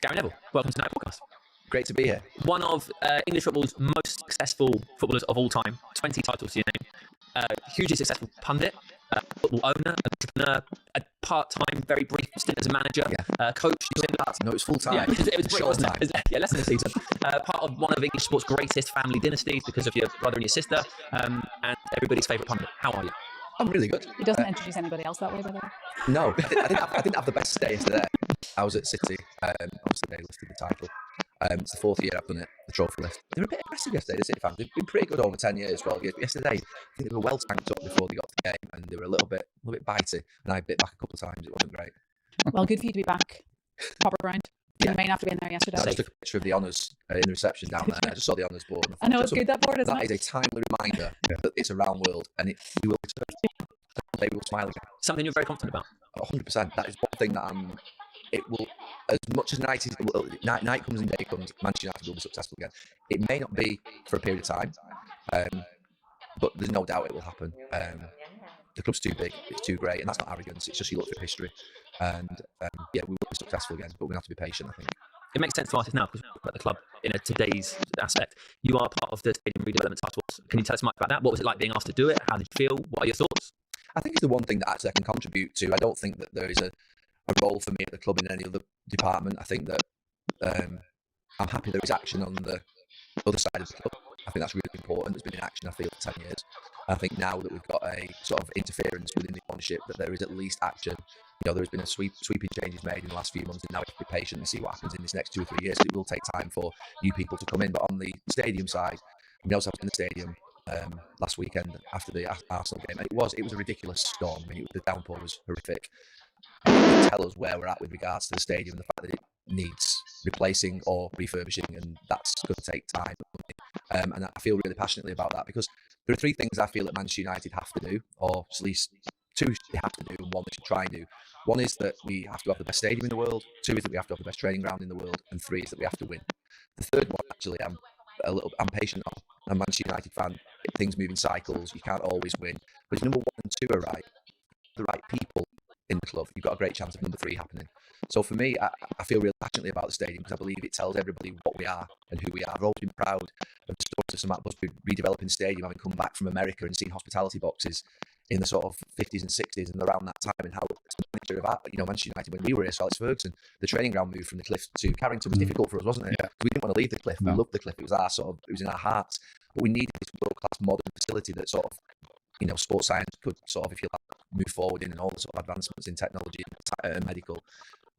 Gary Neville, welcome to the Night Podcast. Great to be here. One of English football's most successful footballers of all time, 20 titles to your name, hugely successful pundit, football owner, entrepreneur, a part-time, very brief stint as a manager, coach. No, it was full-time. Yeah, it was short time. Yeah, less than a season. Part of one of English sport's greatest family dynasties because of your brother and your sister, and everybody's favourite pundit. How are you? I'm really good. He doesn't introduce anybody else that way, by the way. No, I didn't have the best day yesterday. I was at City. Obviously, they lifted the title. It's the fourth year I've done it, the trophy lift. They were a bit aggressive yesterday, the City fans. They've been pretty good over 10 years. Well, yesterday, I think they were well tanked up before they got to the game, and they were a little bit bitey. And I bit back a couple of times. It wasn't great. Well, good for you to be back. Proper ground. You may after being there yesterday. I just took a picture of the honours in the reception down there. I just saw the honours board. I know, it's good, that board, isn't it? That is a timely reminder that it's a round world, and we will return. They will smile again. Something you're very confident about. 100%. That is one thing that it will, as much as night comes and day comes, Manchester United will be successful again. It may not be for a period of time, but there's no doubt it will happen. The club's too big, it's too great, and that's not arrogance. It's just you look through history, and we will be successful again. But we have to be patient, I think. It makes sense to artists now because we're at the club in today's aspect. You are part of the stadium redevelopment task force. Can you tell us much about that? What was it like being asked to do it? How did you feel? What are your thoughts? I think it's the one thing that actually I can contribute to. I don't think that there is a role for me at the club in any other department. I think that I'm happy there is action on the other side of the club. I think that's really important. There's been an action, I feel, for 10 years. I think now that we've got a sort of interference within the ownership, that there is at least action. There's been a sweeping changes made in the last few months, and now we have to be patient and see what happens in this next 2 or 3 years. It will take time for new people to come in. But on the stadium side, we also have in the stadium last weekend after the Arsenal game, and it was a ridiculous storm. I mean, the downpour was horrific. It tell us where we're at with regards to the stadium, the fact that it needs replacing or refurbishing, and that's going to take time. And I feel really passionately about that because there are 3 things I feel that Manchester United have to do, or at least 2 they have to do, and 1 they should try and do. 1 is that we have to have the best stadium in the world. 2 is that we have to have the best training ground in the world, and 3 is that we have to win. The third one, actually, I'm patient on. I'm a Manchester United fan. Things move in cycles. You can't always win. But if number 1 and 2 are right, the right people in the club, you've got a great chance of number 3 happening. So for me, I feel really passionately about the stadium because I believe it tells everybody what we are and who we are. I've always been proud of the stories of St Matt Busby redeveloping the stadium, having come back from America and seen hospitality boxes in the sort of 50s and 60s and around that time, and how the manager of Manchester United, when we were here, Sir Alex Ferguson, the training ground moved from the Cliff to Carrington was difficult for us, wasn't it? Yeah. We didn't want to leave the Cliff. No. We loved the Cliff. It was in our hearts. But we needed this world-class modern facility that sort of, sports science could sort of, if you like, move forward in, and all the sort of advancements in technology and medical.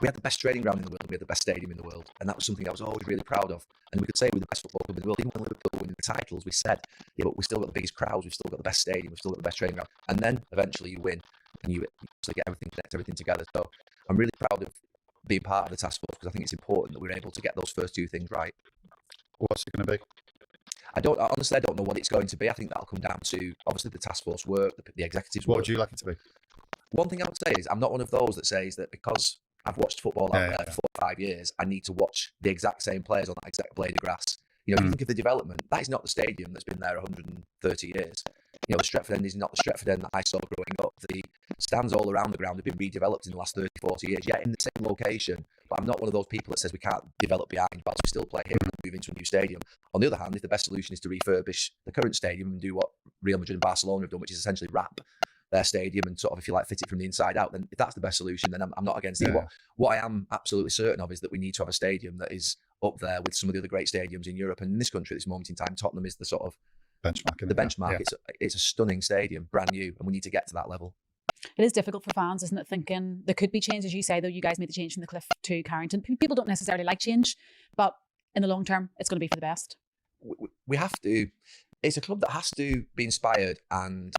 We had the best training ground in the world. We had the best stadium in the world, and that was something I was always really proud of. And we could say we're the best football club in the world. Even when Liverpool were winning the titles, we said, yeah, but we've still got the biggest crowds, we've still got the best stadium, we've still got the best training ground. And then eventually you win, and you actually get everything together. So I'm really proud of being part of the task force because I think it's important that we're able to get those first 2 things right. What's it going to be? I don't know what it's going to be. I think that'll come down to obviously the task force work, the executives work. What would you like it to be? One thing I would say is I'm not one of those that says that because I've watched football out there for 4 or 5 years, I need to watch the exact same players on that exact blade of grass. If you think of the development, that is not the stadium that's been there 130 years. The Stretford End is not the Stretford End that I saw growing up. The stands all around the ground have been redeveloped in the last 30, 40 years, in the same location. But I'm not one of those people that says we can't develop behind, but we still play here and move into a new stadium. On the other hand, if the best solution is to refurbish the current stadium and do what Real Madrid and Barcelona have done, which is essentially wrap their stadium and sort of, if you like, fit it from the inside out, then if that's the best solution, then I'm not against it. What I am absolutely certain of is that we need to have a stadium that is up there with some of the other great stadiums in Europe. And in this country at this moment in time, Tottenham is the sort of benchmark. It's a stunning stadium, brand new, and we need to get to that level. It is difficult for fans, isn't it? Thinking there could be change, as you say, though. You guys made the change from the Cliff to Carrington. People don't necessarily like change, but in the long term, it's going to be for the best. We have to. It's a club that has to be inspired and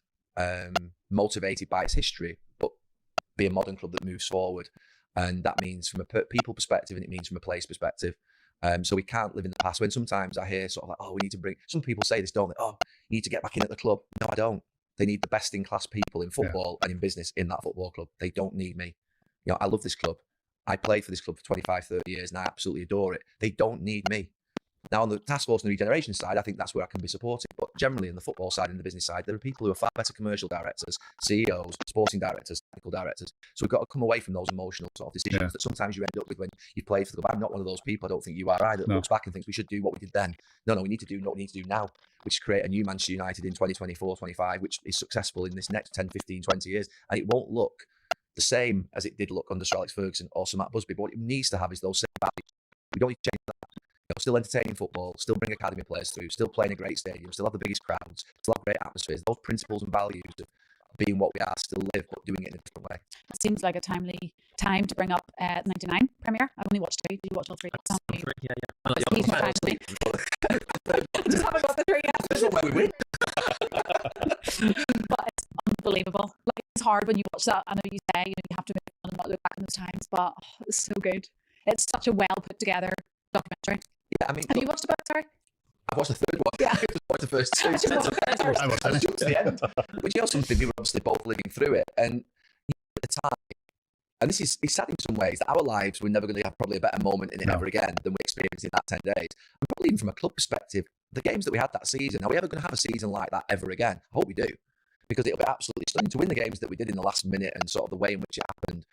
motivated by its history, but be a modern club that moves forward. And that means from a people perspective, and it means from a place perspective. So we can't live in the past. When sometimes I hear sort of like, we need to bring, some people say this, don't they? You need to get back in at the club. No, I don't. They need the best in class people in football and in business in that football club. They don't need me. I love this club. I played for this club for 25, 30 years and I absolutely adore it. They don't need me. Now, on the task force and the regeneration side, I think that's where I can be supportive. But generally, in the football side and the business side, there are people who are far better commercial directors, CEOs, sporting directors, technical directors. So we've got to come away from those emotional sort of decisions that sometimes you end up with when you've played for the club. I'm not one of those people. I don't think you are either. That looks back and thinks we should do what we did then. No, we need to do what we need to do now, which is create a new Manchester United in 2024, 25, which is successful in this next 10, 15, 20 years. And it won't look the same as it did look under Sir Alex Ferguson or Sir Matt Busby. But what it needs to have is those same values. We don't need to change that. Still entertaining football, still bring academy players through, still playing a great stadium, still have the biggest crowds, still have great atmospheres. Those principles and values of being what we are still live, but doing it in a different way. It seems like a timely time to bring up 99 premiere. I've only watched 2. Did you watch all 3? Just haven't got the 3 yet. This is where we win. But it's unbelievable. Like, it's hard when you watch that. I know you say you have to move on and not look back in those times, but it's so good. It's such a well put together documentary. Yeah, I mean, have you watched the book? Sorry, I've watched the third one. Yeah, I watched the first 2. I watched to the end. But you know something, we were obviously both living through it, and at the time, and this is it's sad in some ways that our lives we're never going to have probably a better moment in it ever again than we experienced in that 10 days. And probably even from a club perspective, the games that we had that season, are we ever going to have a season like that ever again? I hope we do, because it'll be absolutely stunning to win the games that we did in the last minute and sort of the way in which it happened.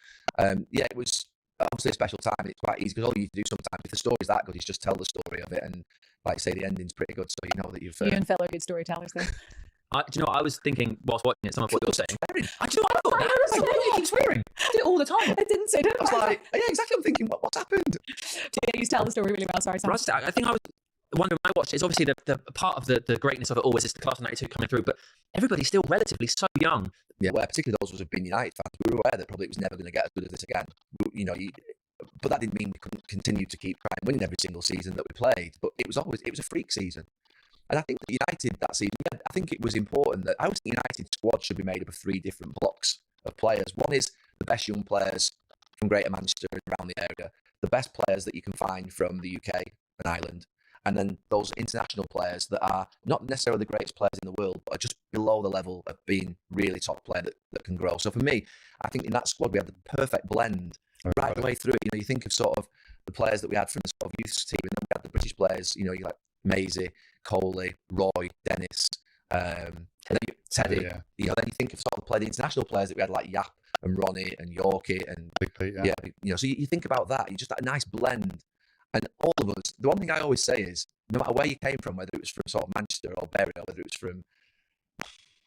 Yeah, it was obviously a special time, and it's quite easy because all you need to do sometimes, if the story's that good, is just tell the story of it, and like say the ending's pretty good, so you know that you've. You and Phil are good storytellers, though. Do you know what I was thinking whilst watching it? Some of what you're saying. Swearing. Do you know what I thought? He keeps swearing. I do it all the time. I didn't say that. I was like, yeah, exactly. I'm thinking, what's happened? Yeah, you tell the story really well. Sorry, Sam. I think I was wondering when I watched it. It's obviously the part of the greatness of it always is the class of '92 coming through, but everybody's still relatively so young. Yeah, well, particularly those of us who've been United fans, we were aware that probably it was never going to get as good as this again. You know, but that didn't mean we couldn't continue to keep trying winning every single season that we played. But it was a freak season. And I think that United that season, I think it was important that I was thinking United squad should be made up of 3 different blocks of players. One is the best young players from Greater Manchester and around the area, the best players that you can find from the UK and Ireland, and then those international players that are not necessarily the greatest players in the world, but are just below the level of being really top player that can grow. So for me, I think in that squad we had the perfect blend right the way through it. You know, you think of sort of the players that we had from the sort of youth team, and then we had the British players. You know, you like Maisie, Coley, Roy, Dennis, and then Teddy. Yeah. You know, then you think of sort of the international players that we had like Yap and Ronnie and Yorkie and Big Pete, you know, so you think about that. You just that nice blend. And all of us, the one thing I always say is, no matter where you came from, whether it was from sort of Manchester or Bury, or whether it was from, I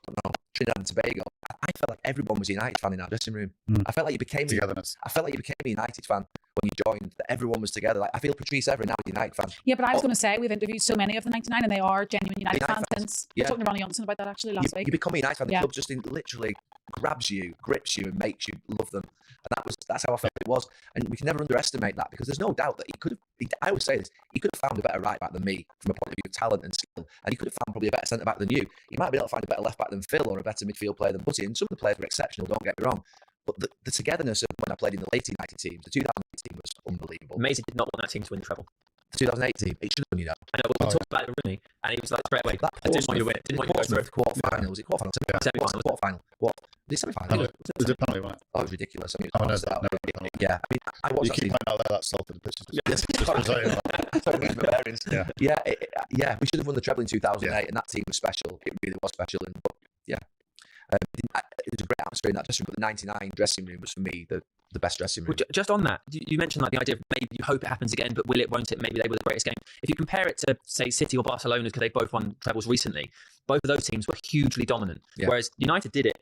don't know, Trinidad and Tobago, I felt like everyone was a United fan in our dressing room. I felt like you became togetherness. I felt like you became a United fan when you joined, that everyone was together. Like I feel Patrice Evra now is a United fan. Yeah, but I was going to say, we've interviewed so many of the 99 and they are genuine United fans since. I was talking to Ronnie Johnson about that actually last week. You become a United fan. The club just literally grabs you, grips you, and makes you love them. And that's how I felt it was. And we can never underestimate that, because there's no doubt that he could have, I always say this, he could have found a better right back than me from a point of view of talent and skill. And he could have found probably a better centre back than you. He might be able to find a better left back than Phil, or a better midfield player than Butty. And some of the players were exceptional, don't get me wrong. But the togetherness of when I played in the late United teams, the 2008 team was unbelievable. Maisie did not want that team to win the treble. The 2008 team, it should have done, you know. I know, but we talked about it, really, and he was like straight away, I didn't want you to win. Didn't want you to go through. Quarter-final, was it quarter-final? Semi-final. Quarter-final. What? The semi-final? Was it penalty, wasn't it? Oh, it was ridiculous. I mean, yeah, I mean, I watched you keep finding out that salted the pitches. Yeah, we should have won the treble in 2008, and that team was special. It really was special, and it was a great atmosphere in that dressing room. But the 99 dressing room was, for me, the best dressing room. Well, just on that, you mentioned like the idea of maybe you hope it happens again, but will it, won't it? Maybe they were the greatest game. If you compare it to, say, City or Barcelona, because they both won trebles recently, both of those teams were hugely dominant. Yeah. Whereas United did it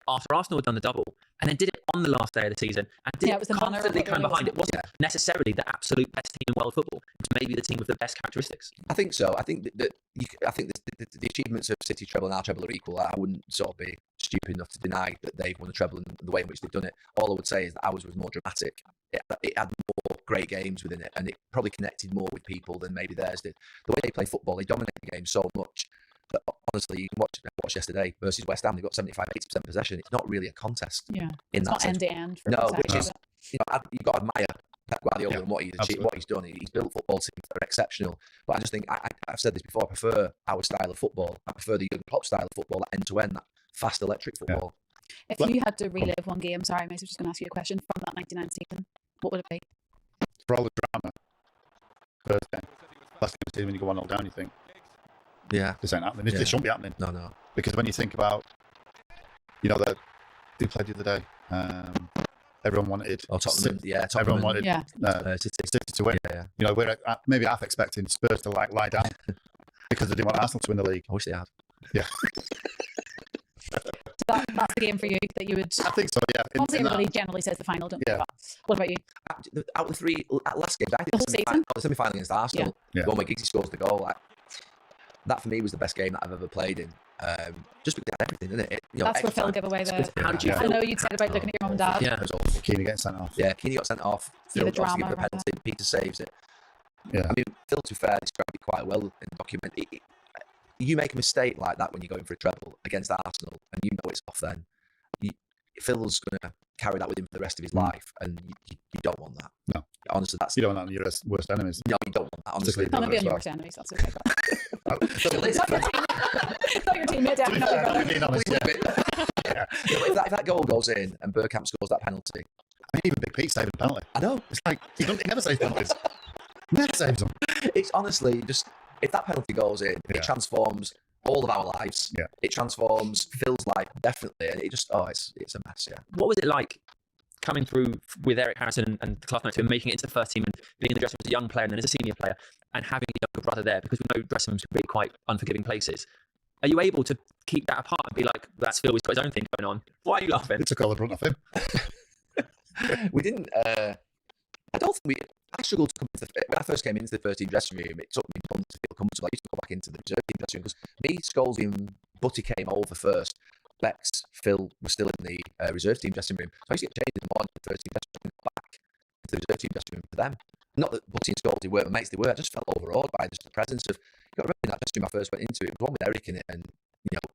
after Arsenal had done the double, and then did it on the last day of the season, and did it constantly kind of behind. It wasn't necessarily the absolute best team in world football. It was maybe the team with the best characteristics. I think so. I think that the achievements of City treble and our treble are equal. I wouldn't sort of be stupid enough to deny that they've won the treble and the way in which they've done it. All I would say is that ours was more dramatic. It had more great games within it, and it probably connected more with people than maybe theirs did. The way they play football, they dominate the game so much that honestly, you can watch yesterday versus West Ham. They've got 75-80% possession. It's not really a contest. Yeah, it's not end to end. No, which is, you've got to admire Pep Guardiola and what he's achieved, what he's done. He's built football teams that are exceptional. But I just think I've said this before. I prefer our style of football. I prefer the Jurgen Klopp style of football, that end to end, that fast electric football. If you had to relive one game, sorry, I was just going to ask you a question from that 99 season, what would it be? For all the drama, first game. last game of the season when you go 1-0 down, you think, Yeah. this ain't happening. This shouldn't be happening. No. Because when you think about, that who played the other day, everyone wanted. Tottenham. Everyone Tottenham. wanted City to win. Yeah. We're maybe half expecting Spurs to lie down because they didn't want Arsenal to win the league. I wish they had. Yeah. So that's the game for you that you would. I think so. Yeah. Obviously, everybody generally says the final, don't they? Yeah. But what about you? Out of the three last games, I think The whole season? the semi-final against Arsenal, Yeah. the one where Giggsy scores the goal, that for me was the best game that I've ever played in. Just because of everything, isn't it? That's where Phil gave away the. How did you I feel? know you'd said about looking at your mum and dad. Yeah. It was awful. Keane getting sent off. Yeah, Keane got sent off. Yeah, Phil the obviously drama gives the around penalty. Peter saves it. Yeah. I mean, Phil, to be fair, described it quite well in the document. You make a mistake like that when you're going for a treble against Arsenal, and you know it's off. Then Phil's going to carry that with him for the rest of his life, and you don't want that. No. Honestly, that's You don't want that on your worst enemies. no, you don't want that. Honestly, Particularly Not maybe on your Well. worst enemies, that's okay. But Still is. not your teammate, To be definitely. fair, brother. being honest, yeah. No, if that goal goes in and Bergkamp scores that penalty, I mean, even Big Pete saving a penalty. I know. It's like he never saves penalties. Never saves them. It's honestly just, if that penalty goes in, Yeah. it transforms all of our lives. Yeah. It transforms Phil's life, definitely. And it just, it's a mess, yeah. What was it like coming through with Eric Harrison and the class and making it into the first team and being in the dressing room as a young player and then as a senior player and having a younger brother there? Because we know dressing rooms can be quite unforgiving places. Are you able to keep that apart and be like, that's Phil, he's got his own thing going on? Why are you laughing? It took all the brunt off him. We didn't, I don't think I struggled to come into when I first came into the first team dressing room, it took me months to feel comfortable. I used to go back into the reserve team dressing room because me, Scholesy and Butty came over first. Bex, Phil were still in the reserve team dressing room. So I used to get changed in the morning to the first team dressing room and go back into the reserve team dressing room for them. Not that Butty and Scholesy weren't my mates, they were. I just felt overawed by just the presence of, you got to remember in that dressing room I first went into, it was one with Eric in it and,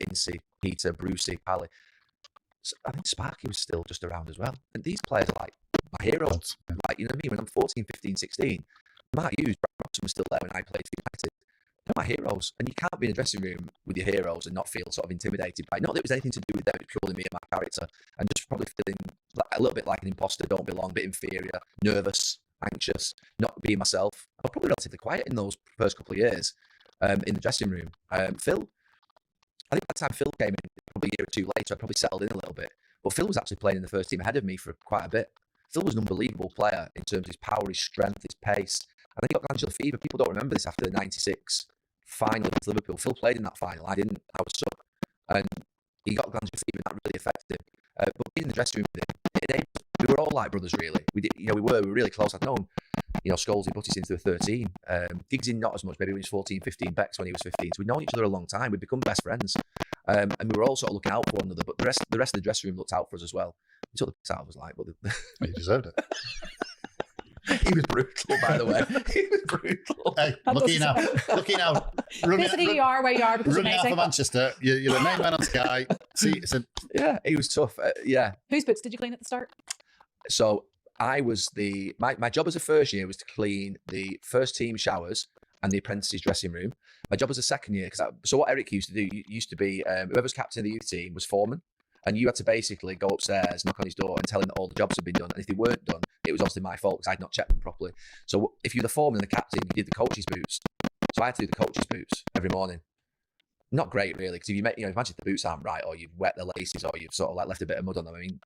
Incy, Peter, Brucey, Pally. So I think Sparky was still just around as well. And these players are like my heroes. Yeah. Like, you know what I mean? When I'm 14, 15, 16, Mark Hughes, Brad Robson was still there when I played for United. They're my heroes. And you can't be in a dressing room with your heroes and not feel sort of intimidated by, not that it was anything to do with them, it's purely me and my character. And just probably feeling like, a little bit like an imposter, don't belong, a bit inferior, nervous, anxious, not being myself. I was probably relatively quiet in those first couple of years in the dressing room. Phil, I think by the time Phil came in, probably a year or two later, I probably settled in a little bit. But Phil was actually playing in the first team ahead of me for quite a bit. Phil was an unbelievable player in terms of his power, his strength, his pace. And then he got glandular fever. People don't remember this after the 96 final against Liverpool. Phil played in that final. I didn't. I was stuck. And he got glandular fever and that really affected him. But being in the dressing room with him, we were all like brothers, really. We were really close. I'd known, Scholes and Butty since they were 13. Giggsy not as much, maybe when he was 14, 15, Bex when he was 15. So we'd known each other a long time. We'd become best friends. And we were all sort of looking out for one another, but the rest of the dressing room looked out for us as well. He took the piss out of us, like, but He deserved it. he was brutal, by the way. He was brutal. Hey, lucky now. Basically, you are where you are because you're Running out amazing. of Manchester, you're the main man on Sky. See, Yeah, he was tough. Yeah. Whose boots did you clean at the start? So I was my job as a first year was to clean the first team showers and the apprentices dressing room. My job as a second year, so what Eric used to do, used to be whoever's captain of the youth team was foreman. And you had to basically go upstairs, knock on his door and tell him that all the jobs had been done. And if they weren't done, it was obviously my fault because I'd not checked them properly. So if you're the foreman and the captain, you did the coach's boots. So I had to do the coach's boots every morning. Not great, really, because if imagine if the boots aren't right or you've wet the laces or you've sort of like left a bit of mud on them. I mean,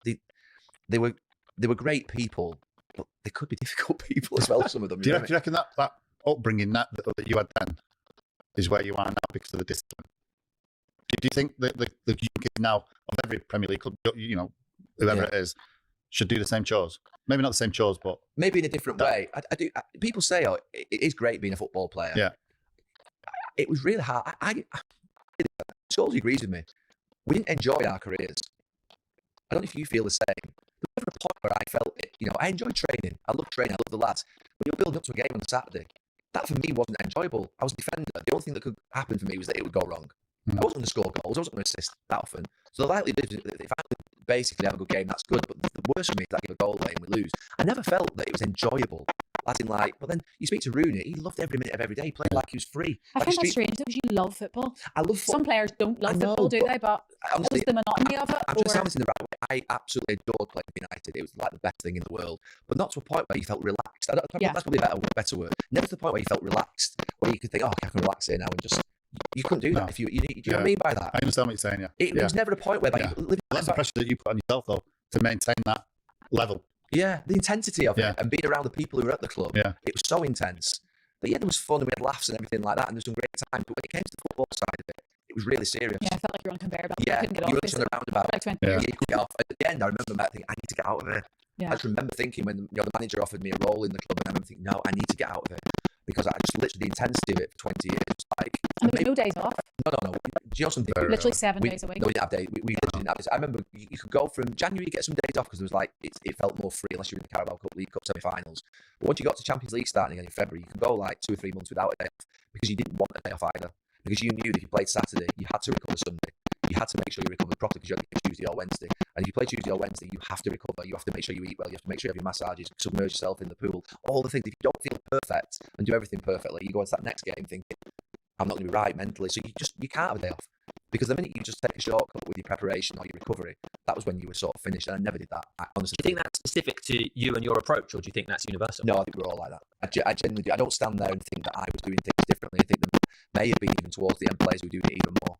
they were great people, but they could be difficult people as well, some of them. do you reckon that upbringing that you had then is where you are now because of the discipline? Do you think that the young kids now of every Premier League club, whoever it is, should do the same chores? Maybe not the same chores, but maybe in a different way. I do. People say, "Oh, it is great being a football player." Yeah. It was really hard. Scholes agrees with me. We didn't enjoy our careers. I don't know if you feel the same. There was never a point where I felt it. I enjoyed training. I love training. I love the lads. When you're building up to a game on a Saturday, that for me wasn't enjoyable. I was a defender. The only thing that could happen for me was that it would go wrong. I wasn't going to score goals. I wasn't going to assist that often. So the likelihood is if I basically have a good game, that's good. But the worst for me is that I give a goal away and we lose. I never felt that it was enjoyable. As in, but then you speak to Rooney, he loved every minute of every day. He played like he was free. I Like find a that strange because you love football. I love football. Some players don't love I know, football, do but they? But honestly, just the monotony of it. I'm trying to sound this in the right way. I absolutely adored playing for United. It was like the best thing in the world, but not to a point where you felt relaxed. That's probably a better word. Never to the point where you felt relaxed, where you could think, oh, I can relax here now, and just you couldn't do that. If you do you know what I mean by that? I understand what you're saying. It was never a point where you live. That's the pressure that you put on yourself though to maintain that level. Yeah, the intensity of it and being around the people who were at the club. Yeah, it was so intense. But there was fun and we had laughs and everything like that, and there was some great times. But when it came to the football side of it was really serious. Yeah, I felt like you were on a conveyor belt. Yeah, you couldn't get you off. were just on a roundabout. Like 20 You years. couldn't get off. At the end, I remember thinking, I need to get out of here. Yeah. I just remember thinking when the manager offered me a role in the club, and I remember thinking, no, I need to get out of it because I just literally the intensity of it for 20 years. Like, and there was no days off. No. Do you know something? Literally 7 days a week. No, we didn't have days. We literally didn't have days. I remember you could go from January, get some days off because there was like it felt more free unless you were in the Carabao Cup, League Cup semi-finals. But once you got to Champions League starting again in February, you could go like 2 or 3 months without a day off because you didn't want a day off either. Because you knew that if you played Saturday, you had to recover Sunday. You had to make sure you recovered properly because you had to play Tuesday or Wednesday. And if you play Tuesday or Wednesday, you have to recover. You have to make sure you eat well. You have to make sure you have your massages, submerge yourself in the pool. All the things. If you don't feel perfect and do everything perfectly, you go into that next game thinking, I'm not going to be right mentally. So you can't have a day off. Because the minute you just take a shortcut with your preparation or your recovery, that was when you were sort of finished. And I never did that. I honestly. Do you think that's specific to you and your approach, or do you think that's universal? No, I think we're all like that. I genuinely do. I don't stand there and think that I was doing things differently. I think there may have been even towards the end players who were doing it even more.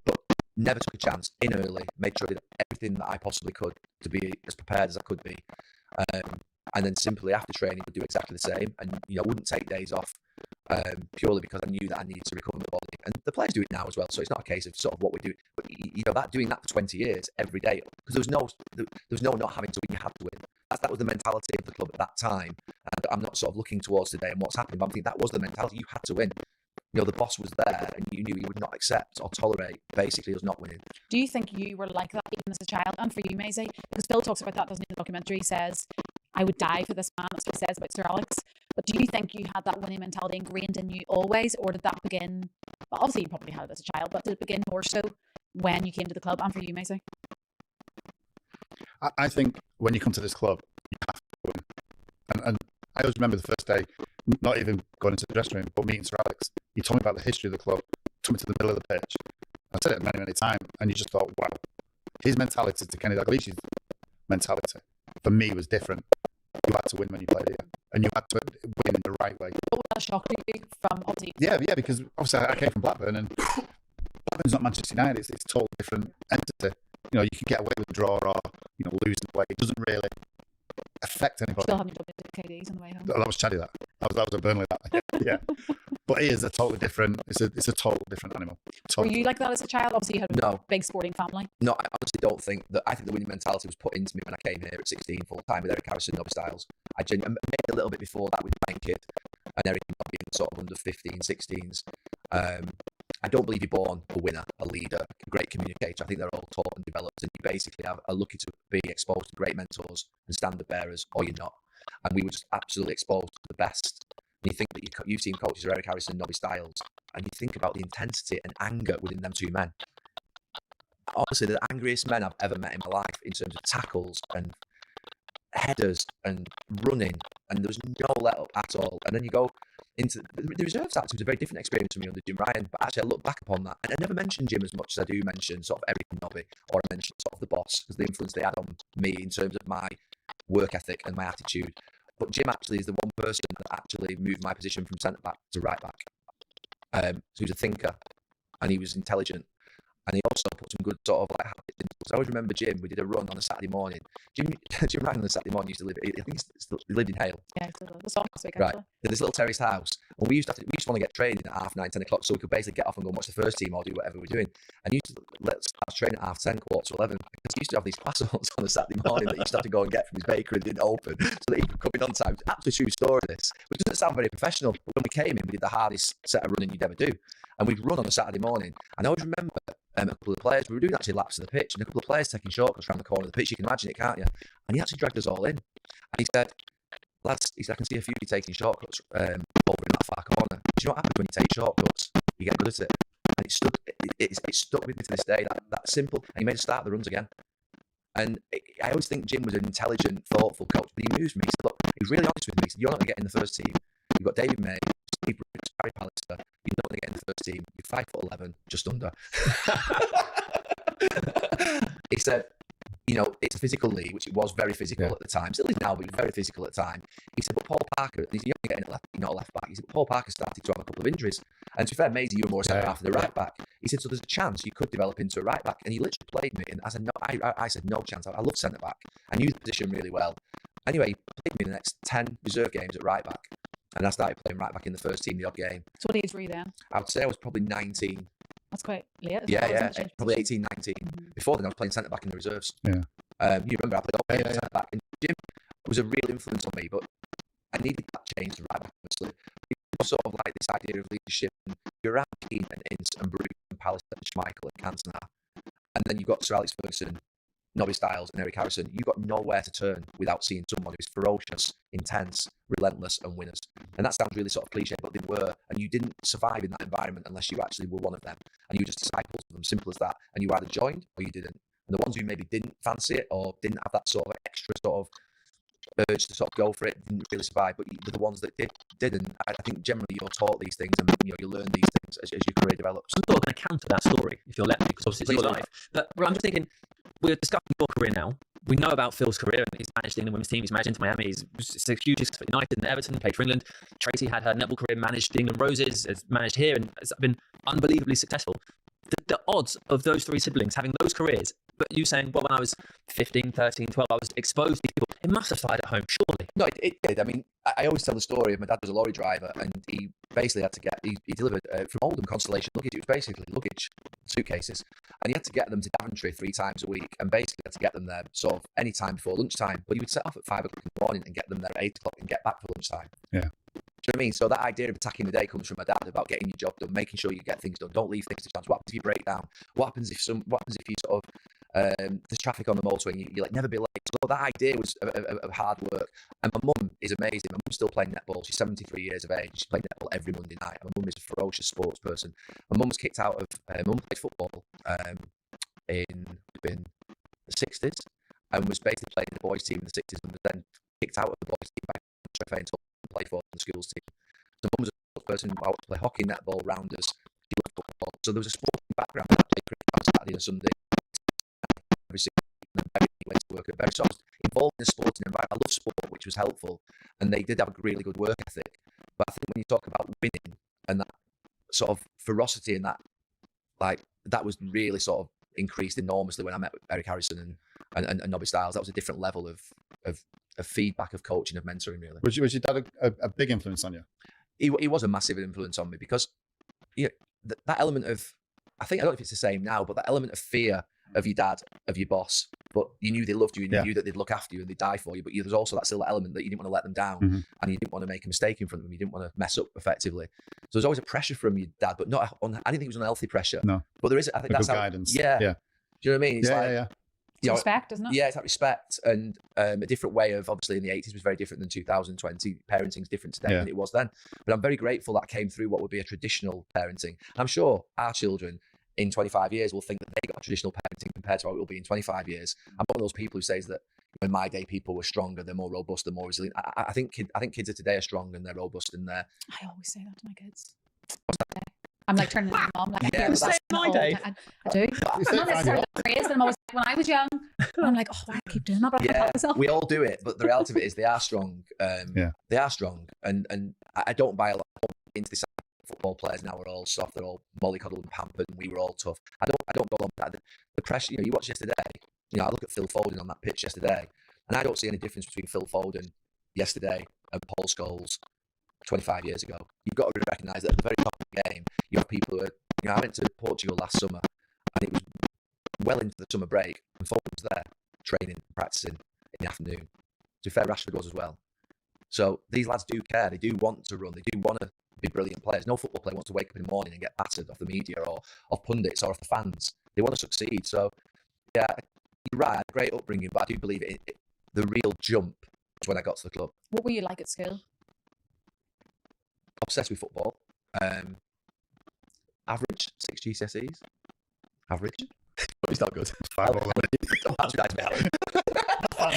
But never took a chance, in early, made sure I did everything that I possibly could to be as prepared as I could be. And then simply after training would do exactly the same, and wouldn't take days off purely because I knew that I needed to recover the body. And the players do it now as well, so it's not a case of sort of what we do, but doing that for 20 years every day, because there was no not having to win. You had to win. That was the mentality of the club at that time. And I'm not sort of looking towards today and what's happening, but I think that was the mentality. You had to win. The boss was there, and you knew he would not accept or tolerate basically us not winning. Do you think you were like that even as a child? And for you, Maisie, because Phil talks about that, doesn't he? In the documentary, he says, I would die for this man. That's what he says about Sir Alex. But do you think you had that winning mentality ingrained in you always, or did that begin? Well, obviously, you probably had it as a child, but did it begin more so when you came to the club? And for you, Maisie? I think when you come to this club, you have to win. And I always remember the first day, not even going into the dressing room, but meeting Sir Alex. He told me about the history of the club, took me to the middle of the pitch. I said it many, many times, and you just thought, wow, his mentality to Kenny Dalglish's mentality for me was different. You had to win when you played here, and you had to win in the right way. What was that a shock to you from obviously? Yeah, because obviously I came from Blackburn, and Blackburn's not Manchester United. It's a totally different entity. You can get away with a draw or losing away. It doesn't really affect anybody. Still haven't done the KDs on the way home. That was Chaddy. That was a Burnley. That yeah. But he is a totally different. It's a total different animal. Were you like that as a child? Obviously, you had a big sporting family. No, I honestly don't think that. I think the winning mentality was put into me when I came here at 16, full time with Eric Harrison, Nobby Styles. I genuinely made a little bit before that with Ryan Kidd and Eric Nobby in sort of under 15, 16s. I don't believe you're born a winner, a leader, a great communicator. I think they're all taught and developed, and you basically are lucky to be exposed to great mentors and standard bearers, or you're not. And we were just absolutely exposed to the best. And you think that your team coaches are Eric Harrison and Nobby Styles, and you think about the intensity and anger within them two men. Honestly, the angriest men I've ever met in my life in terms of tackles and headers and running, and there was no let up at all. And then you go into the reserves. Actually, it was a very different experience for me under Jim Ryan. But actually, I look back upon that, and I never mentioned Jim as much as I do mention sort of Eric and Nobby, or I mention sort of the boss, because the influence they had on me in terms of my work ethic and my attitude. But Jim actually is the one person that actually moved my position from centre back to right back. So he was a thinker, and he was intelligent. And he also put some good sort of like habits into us. I always remember Jim. We did a run on a Saturday morning. Jim Ryan on a Saturday morning used to live. I think he lived in Hale. Yeah, the song this week Right. actually. There's this little terraced house, and we used to want to get training at 9:30, 10 o'clock, so we could basically get off and go and watch the first team or do whatever we're doing. And he used to let us train at 10:30, 11, because he used to have these croissants on a Saturday morning that he used to have to go and get from his bakery and didn't open, so that he could come in on time. It's absolutely true story, this, which doesn't sound very professional. But when we came in, we did the hardest set of running you'd ever do, and we'd run on a Saturday morning. And I always remember a couple of players, we were doing actually laps of the pitch, and a couple of players taking shortcuts around the corner of the pitch. You can imagine it, can't you? And he actually dragged us all in, and he said, lads, I can see a few of you taking shortcuts over in that far corner. Do you know what happens when you take shortcuts? You get good at it. And it stuck with me to this day, that simple. And he made us start the runs again. And I always think Jim was an intelligent, thoughtful coach, but he moves me. He said, look, he was really honest with me. He said, you're not going to get in the first team. You've got David May, Steve Bruce, Harry Pallister. You're not going to get in the first team. You're 5'11", just under. He said, you know, it's a physical league, which it was very physical at the time. Still is now, but very physical at the time. He said, but Paul Parker, and you're getting not a left back. He said, but Paul Parker started to have a couple of injuries. And to be fair, Maisie, you were more centre half than the right back. He said, so there's a chance you could develop into a right back. And he literally played me. And I said, no, I said, no chance. I love centre back. I knew the position really well. Anyway, he played me in the next 10 reserve games at right back. And I started playing right back in the first team, the odd game. So what age were you then? I would say I was probably 19. That's quite late. Yeah, probably 18, 19. Before then, I was playing centre back in the reserves. Yeah. You remember I played all centre back, and Jim was a real influence on me. But I needed that change to right back. Obviously, it was sort of like this idea of leadership. And you're around Keane and Ince and Bruce and Palace and Schmeichel and Cantona, and then you've got Sir Alex Ferguson, Nobby Stiles, and Eric Harrison. You've got nowhere to turn without seeing someone who's ferocious, intense, relentless, and winners. And that sounds really sort of cliche, but they were. And you didn't survive in that environment unless you actually were one of them. And you were just disciples of them, simple as that. And you either joined or you didn't. And the ones who maybe didn't fancy it or didn't have that sort of extra sort of urge to sort of go for it didn't really survive. But the ones that did. And I think generally you're taught these things, and you learn these things as your career develops. I'm sort of going to counter that story if you'll let me, because obviously it's your life. But I'm just thinking, we're discussing your career now. We know about Phil's career, and he's managed the England women's team. He's managed Inter Miami. He's a huge success for United and Everton. Played for England. Tracy had her netball career, managed the England Roses, has managed here, and has been unbelievably successful. The odds of those three siblings having those careers, but you saying, well, when I was 15, 13, 12, I was exposed to people, it must have started at home, surely. No, it did. I mean, I always tell the story of my dad was a lorry driver, and he basically had to he delivered from Oldham Constellation luggage. It was basically luggage, suitcases, and he had to get them to Daventry 3 times a week, and basically had to get them there sort of any time before lunchtime. But he would set off at 5 o'clock in the morning and get them there at 8 o'clock and get back for lunchtime. Yeah. Do you know what I mean? So that idea of attacking the day comes from my dad, about getting your job done, making sure you get things done. Don't leave things to chance. What happens if you break down? What happens if you sort of there's traffic on the motorway and you're like, never be late. So that idea was of hard work. And my mum is amazing. My mum's still playing netball. She's 73 years of age. She's playing netball every Monday night. And my mum is a ferocious sports person. My mum was kicked out of my mum played football in the 60s and was basically playing the boys team in the 60s, and was then kicked out of the boys team by FA and told to play for the schools team. So my mum was a sports person who out to play hockey, netball, rounders. She loved football. So there was a sporting background. I played cricket on Saturday and Sunday. Every single week, and then very way to work at very. So I was involved in a sporting environment. I love sport, which was helpful, and they did have a really good work ethic. But I think when you talk about winning and that sort of ferocity and that, like, that was really sort of increased enormously when I met with Eric Harrison and Nobby Stiles. That was a different level of feedback, of coaching, of mentoring, really. Was your dad a big influence on you? He was a massive influence on me, because that element of, I don't know if it's the same now, but that element of fear of your dad, of your boss, but you knew they loved you and you knew that they'd look after you and they'd die for you, but there's also that still element that you didn't want to let them down, and you didn't want to make a mistake in front of them, you didn't want to mess up effectively. So there's always a pressure from your dad, but not I didn't think it was an unhealthy pressure. No. But there is, I think that's how, guidance. Yeah. Do you know what I mean? It's It's respect, isn't it? Yeah, it's that respect, and a different way of, obviously in the 80s was very different than 2020. Parenting's different today than it was then. But I'm very grateful that came through what would be a traditional parenting. And I'm sure our children in 25 years will think that they got traditional parenting compared to what it will be in 25 years. I'm one of those people who says that in my day people were stronger, they're more robust, they're more resilient. I think kids of today are strong and they're robust, and they're... I always say that to my kids. I'm like turning into mom. Like, yeah, that's my day. I do. I'm not necessarily crazy. I'm always, when I was young, I'm like, oh, why do I keep doing that? But I can't help myself. We all do it, but the reality of it is they are strong. They are strong, and I don't buy a lot into this. Football players now are all soft, they're all mollycoddled and pampered, and we were all tough. I don't go along with that. The pressure, you watch yesterday, I look at Phil Foden on that pitch yesterday, and I don't see any difference between Phil Foden yesterday and Paul Scholes 25 years ago. You've got to recognise that at the very top of the game, you have people who are, I went to Portugal last summer, and it was well into the summer break, and Foden was there, training, practising in the afternoon. To be fair, Rashford was as well. So these lads do care, they do want to run, they do want to be brilliant players. No football player wants to wake up in the morning and get battered off the media or off pundits or off the fans. They want to succeed. So, yeah, you're right, I had a great upbringing, but I do believe the real jump was when I got to the club. What were you like at school? Obsessed with football. Average 6 GCSEs. Average. It's not good. Don't patronize me, Alan. I'm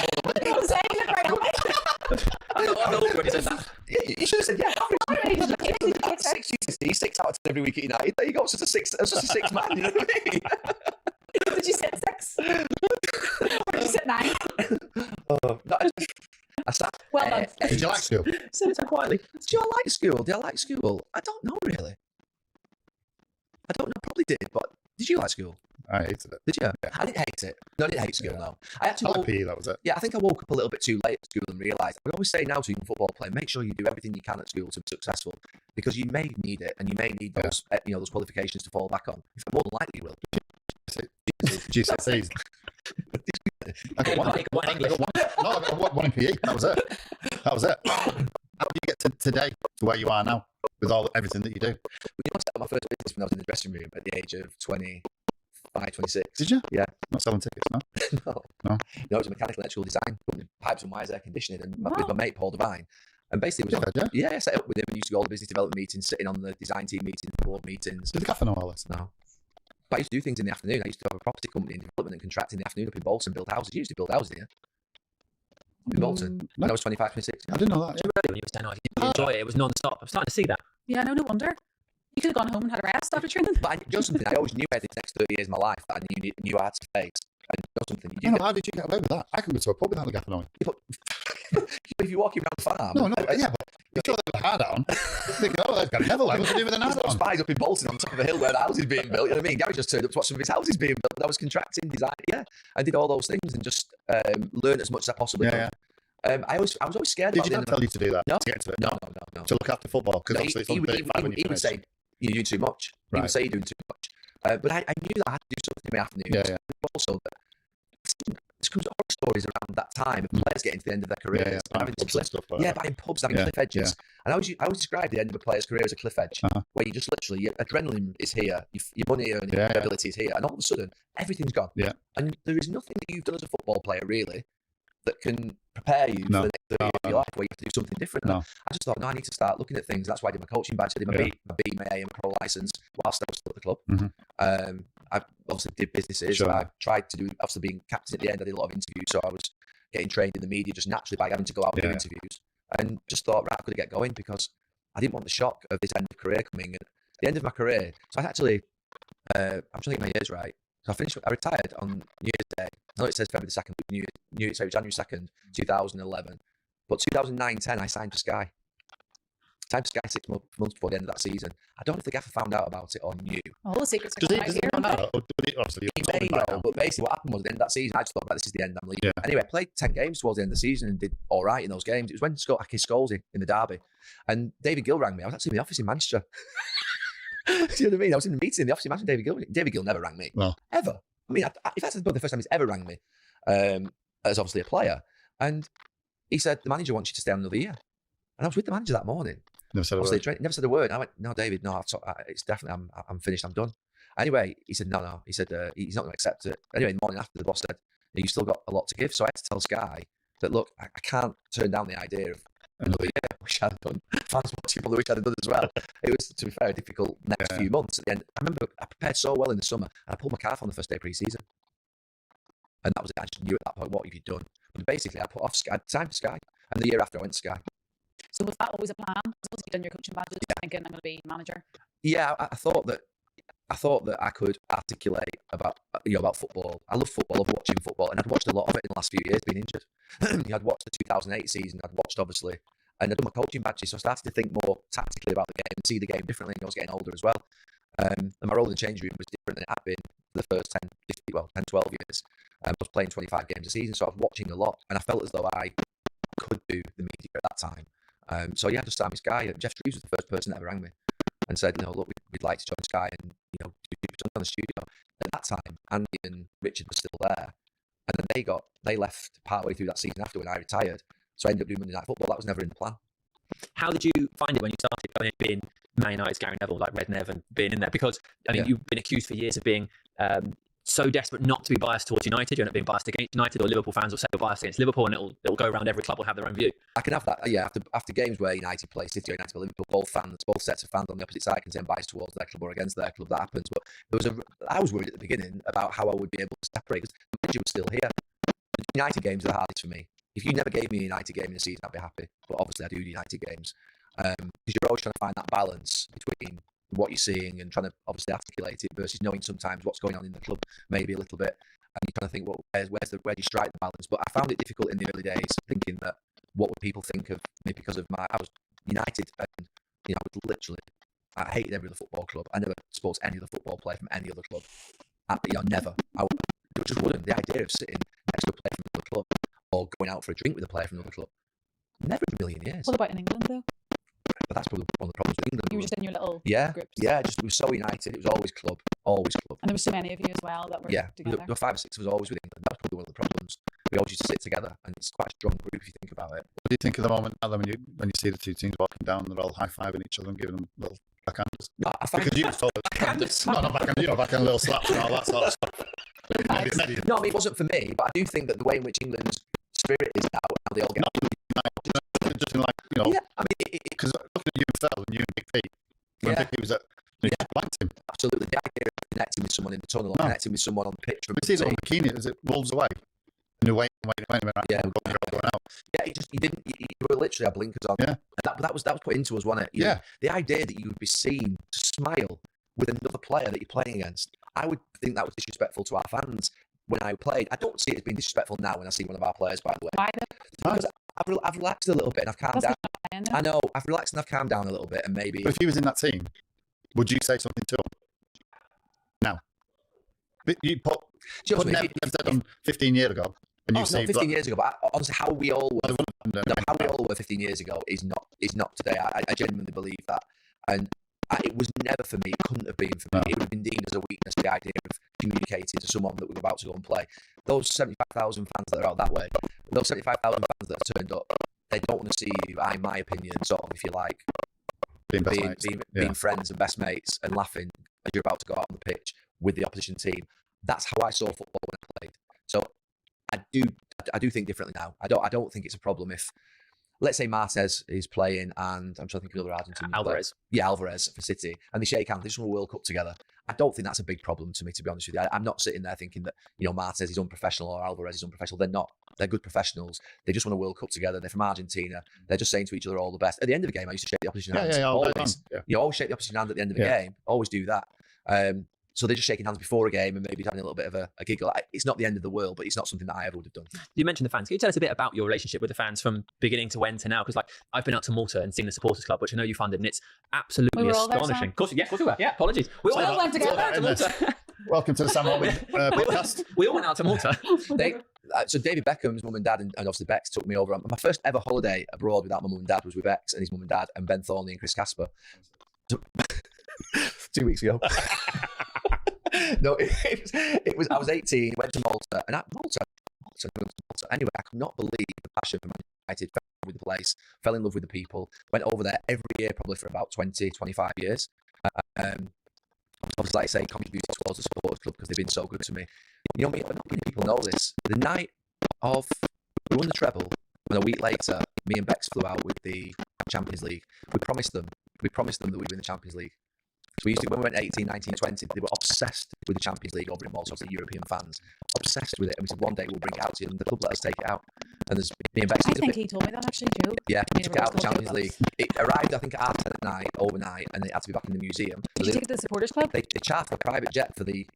not when he said that. You should have said, average. 6 GCSEs, 6 out of 10 every week at United. There you go. It's just a six man. You know what I mean? Did you say 6? Finish at 9. Oh, no, I sat, Well done. Did you like school? Said it so quietly. do I like school? Do I like school? I don't know, really. I don't know. Probably did, but did you like school? I hated it. Did you? I didn't hate it. No, I didn't hate school, no. I I actually like PE, that was it. Yeah, I think I woke up a little bit too late at school and realised. I always say now to young football players, make sure you do everything you can at school to be successful, because you may need it, and you may need those, those qualifications to fall back on. If more than likely, you will. GCSEs. I got one. One English. No, I got one in PE. That was it. How do you get to today to where you are now with everything that you do? Well, you know, I set up my first business when I was in the dressing room at the age of 25, 26. Did you? Yeah. Not selling tickets, no? No, it was a mechanical electrical design company, pipes and wires, air conditioning, and with Wow. my mate Paul Devine. And basically, it was I set up with him and used to go to all the business development meetings, sitting on the design team meetings, board meetings. Did the gaffer know all this? No. But I used to do things in the afternoon. I used to have a property company in development and contract in the afternoon up in Bolton, build houses. You used to build houses here. In Bolton. No. When I was 25, 26. I didn't know that. Too early when you were 10. If you enjoy it, it was non-stop. I'm starting to see that. Yeah, no wonder. You could have gone home and had a rest after training. But you know something, I always knew over the next 30 years of my life that I knew I had to face. And you know something, you do How did you get away with that? I can go to a pub without the gaffer knowing. if you're walking around the farm. No, yeah, but you throw that with a hard on. Thinking, oh, they've got Neville. What to do with an hard There's on? spies up in Bolton on top of a hill where the house is being built. You know what I mean? Gary just turned up to watch some of his houses being built. I was contracting, design. Yeah, I did all those things and just learned as much as I possibly could. I was always scared. Did you not tell you to do that? No. To get into it? No. To look after football? Because obviously it's on 35 when you he would finish. say, you're doing too much. He would say you're doing too much. But I knew that I had to do something in my afternoons. Yeah. Also, this comes to horror stories around that time of players getting to the end of their careers. Buying pubs and stuff like that. Buying pubs, having cliff edges. And I always describe the end of a player's career as a cliff edge, where you just literally, your adrenaline is here, your money earning ability is here, and all of a sudden, everything's gone. Yeah. And there is nothing that you've done as a football player, really, that can prepare you for the next 30 years of your life, where you have to do something different. No. I just thought, no, I need to start looking at things. That's why I did my coaching badge. I did my B, my A, and my pro license whilst I was still at the club. I obviously did businesses. Sure. I tried to do, obviously being captain at the end, I did a lot of interviews. So I was getting trained in the media just naturally by having to go out and do interviews. And just thought, right, I've got to get going because I didn't want the shock of this end of career coming. And the end of my career, so I actually, I'm trying to get my years right. So I retired on New Year's Day. I know it says February the 2nd, January 2nd, 2011. But 2009-10, I signed for Sky. Signed for Sky 6 months before the end of that season. I don't know if the gaffer found out about it or knew. All the secrets are Does coming he out here. know now? Or did he, obviously, He may know, but basically what happened was at the end of that season, I just thought, right, this is the end, I'm leaving. Yeah. Anyway, I played 10 games towards the end of the season and did all right in those games. It was when I kissed Scholesy in the derby. And David Gill rang me. I was actually in the office in Manchester. Do you know what I mean? I was in a meeting in the office in Manchester. David Gill never rang me. No. Ever. I mean, if that's the first time he's ever rang me, as obviously a player. And he said, the manager wants you to stay on another year. And I was with the manager that morning. Never said a word. Never said a word. I went, no, David, no, it's definitely, I'm finished, I'm done. Anyway, he said, no. He said, he's not going to accept it. Anyway, the morning after, the boss said, you've still got a lot to give. So I had to tell Sky that, look, I can't turn down the idea of another year, which I'd done. Fans watching probably wish I'd done as well. It was, to be fair, a difficult next few months at the end. I remember I prepared so well in the summer, and I pulled my calf on the first day of pre-season. And that was it. I just knew at that point, what have you done? But basically, I put off Sky, time for Sky. And the year after, I went to Sky. So was that always a plan? Once you'd done your coaching badges, thinking I'm going to be manager? Yeah, I thought that I could articulate about football. I love football, I love watching football, and I'd watched a lot of it in the last few years being injured. I'd watched the 2008 season, I'd watched obviously, and I'd done my coaching badges, so I started to think more tactically about the game and see the game differently. I was getting older as well. And my role in the change room was different than it had been for the first 10, 12 years. I was playing 25 games a season, so I was watching a lot, and I felt as though I could do the media at that time. So yeah, I just signed with Sky. Jeff Treves was the first person that ever rang me and said, look, we'd like to join Sky and, do something on the studio. At that time, Andy and Richard were still there. And then they left partway through that season after when I retired. So I ended up doing Monday Night Football. That was never in the plan. How did you find it when you started going in, being Man United's Gary Neville, like Red Nev, and being in there? Because, I mean, you've been accused for years of being so desperate not to be biased towards United. You're not being biased against United, or Liverpool fans will say you're biased against Liverpool, and it'll go around. Every club will have their own view. I can have that. Yeah, after games where United play, City or United or Liverpool, both sets of fans on the opposite side can say I'm biased towards their club or against their club. That happens. But I was worried at the beginning about how I would be able to separate, because the manager was still here. The United games are the hardest for me. If you never gave me a United game in a season, I'd be happy. But obviously I do United games. Because you're always trying to find that balance between what you're seeing and trying to obviously articulate it versus knowing sometimes what's going on in the club maybe a little bit. and you're trying to think, well, where do you strike the balance? But I found it difficult in the early days, thinking that what would people think of me because of I was United, and I was literally, I hated every other football club. I never supported any other football player from any other club. Never. I just wouldn't. The idea of sitting next to a player from another club or going out for a drink with a player from another club, never in a million years. What about in England though? But that's probably one of the problems with England. You were just in your little groups. Yeah, just we were so united. It was always club. And there were so many of you as well that were together. There were 5 or 6 of us always with England. That was probably one of the problems. We always used to sit together, and it's quite a strong group if you think about it. What do you think of the moment now when you see the two teams walking down, they're all high-fiving each other and giving them little backhanders? No, because you told us, not backhanders, backhand little slaps and all that sort of stuff. No, I mean, it wasn't for me, but I do think that the way in which England's spirit is now, how they all get. Just in yeah, I mean, because looking at you and Phil and you and Big Pete, when Big Pete was at, you liked him. Absolutely, the idea of connecting with someone in the tunnel, connecting with someone on the pitch. We see it on bikini. Was it Wolves away? And you're waiting, going out. Yeah, you were literally had blinkers on. Yeah, that was put into us, wasn't it? Yeah, the idea that you would be seen to smile with another player that you're playing against, I would think that was disrespectful to our fans when I played. I don't see it as being disrespectful now when I see one of our players, by the way. Why? Because I've relaxed a little bit and I've calmed down. I know, I've relaxed and I've calmed down a little bit, and maybe. But if he was in that team, would you say something to him? No. But you put Neville on 15 years ago. And you 15 years ago, but honestly, how we all were 15 years ago is not today. I genuinely believe that, and it was never for me. It couldn't have been for me. It would have been deemed as a weakness. The idea of communicating to someone that we were about to go and play. Those 75,000 fans that are out that way, those 75,000 fans that have turned up, they don't want to see you. In my opinion, sort of, if you like, being friends and best mates and laughing as you're about to go out on the pitch with the opposition team. That's how I saw football when I played. So I do think differently now. I don't think it's a problem if, let's say, Martez is playing and I'm trying to think of another Argentinian Alvarez. Alvarez for City, and they shake hands. They just won a World Cup together. I don't think that's a big problem to me, to be honest with you. I'm not sitting there thinking that Martez is unprofessional or Alvarez is unprofessional. They're not. They're good professionals. They just won a World Cup together. They're from Argentina. They're just saying to each other all the best. At the end of the game, I used to shake the opposition hands. Always. You always shake the opposition hand at the end of the game. Always do that. So they're just shaking hands before a game and maybe having a little bit of a giggle. It's not the end of the world, but it's not something that I ever would have done. You mentioned the fans. Can you tell us a bit about your relationship with the fans from beginning to end to now? Because I've been out to Malta and seen the supporters club, which I know you funded, and it's absolutely astonishing. Of course we were. Yeah, apologies. We all went together to Malta. Welcome to the Sam Holman podcast. We all went out to Malta. So David Beckham's mum and dad and obviously Bex took me over. My first ever holiday abroad without my mum and dad was with Bex and his mum and dad and Ben Thornley and Chris Casper. 2 weeks ago. No, it was. I was 18. Went to Malta, and Malta. Anyway, I could not believe the passion for Man United. Fell in love with the place, fell in love with the people. Went over there every year, probably for about 20, 25 years. Obviously, like I say, contributed towards the supporters club because they've been so good to me. Not many people know this. The night of we won the treble, and a week later, me and Bex flew out with the Champions League. We promised them that we'd win the Champions League. So we used to, when we went 18, 19, 20, they were obsessed with the Champions League over in Malta, obviously European fans, obsessed with it. And we said, one day we'll bring it out to you, and the club let us take it out. And there's me and Bex. I think he told me that actually, Joe. Yeah, we took it out the Champions League. It arrived, I think, at 10 at night, overnight, and it had to be back in the museum. Did you take it to the supporters club? They chartered a private jet for the...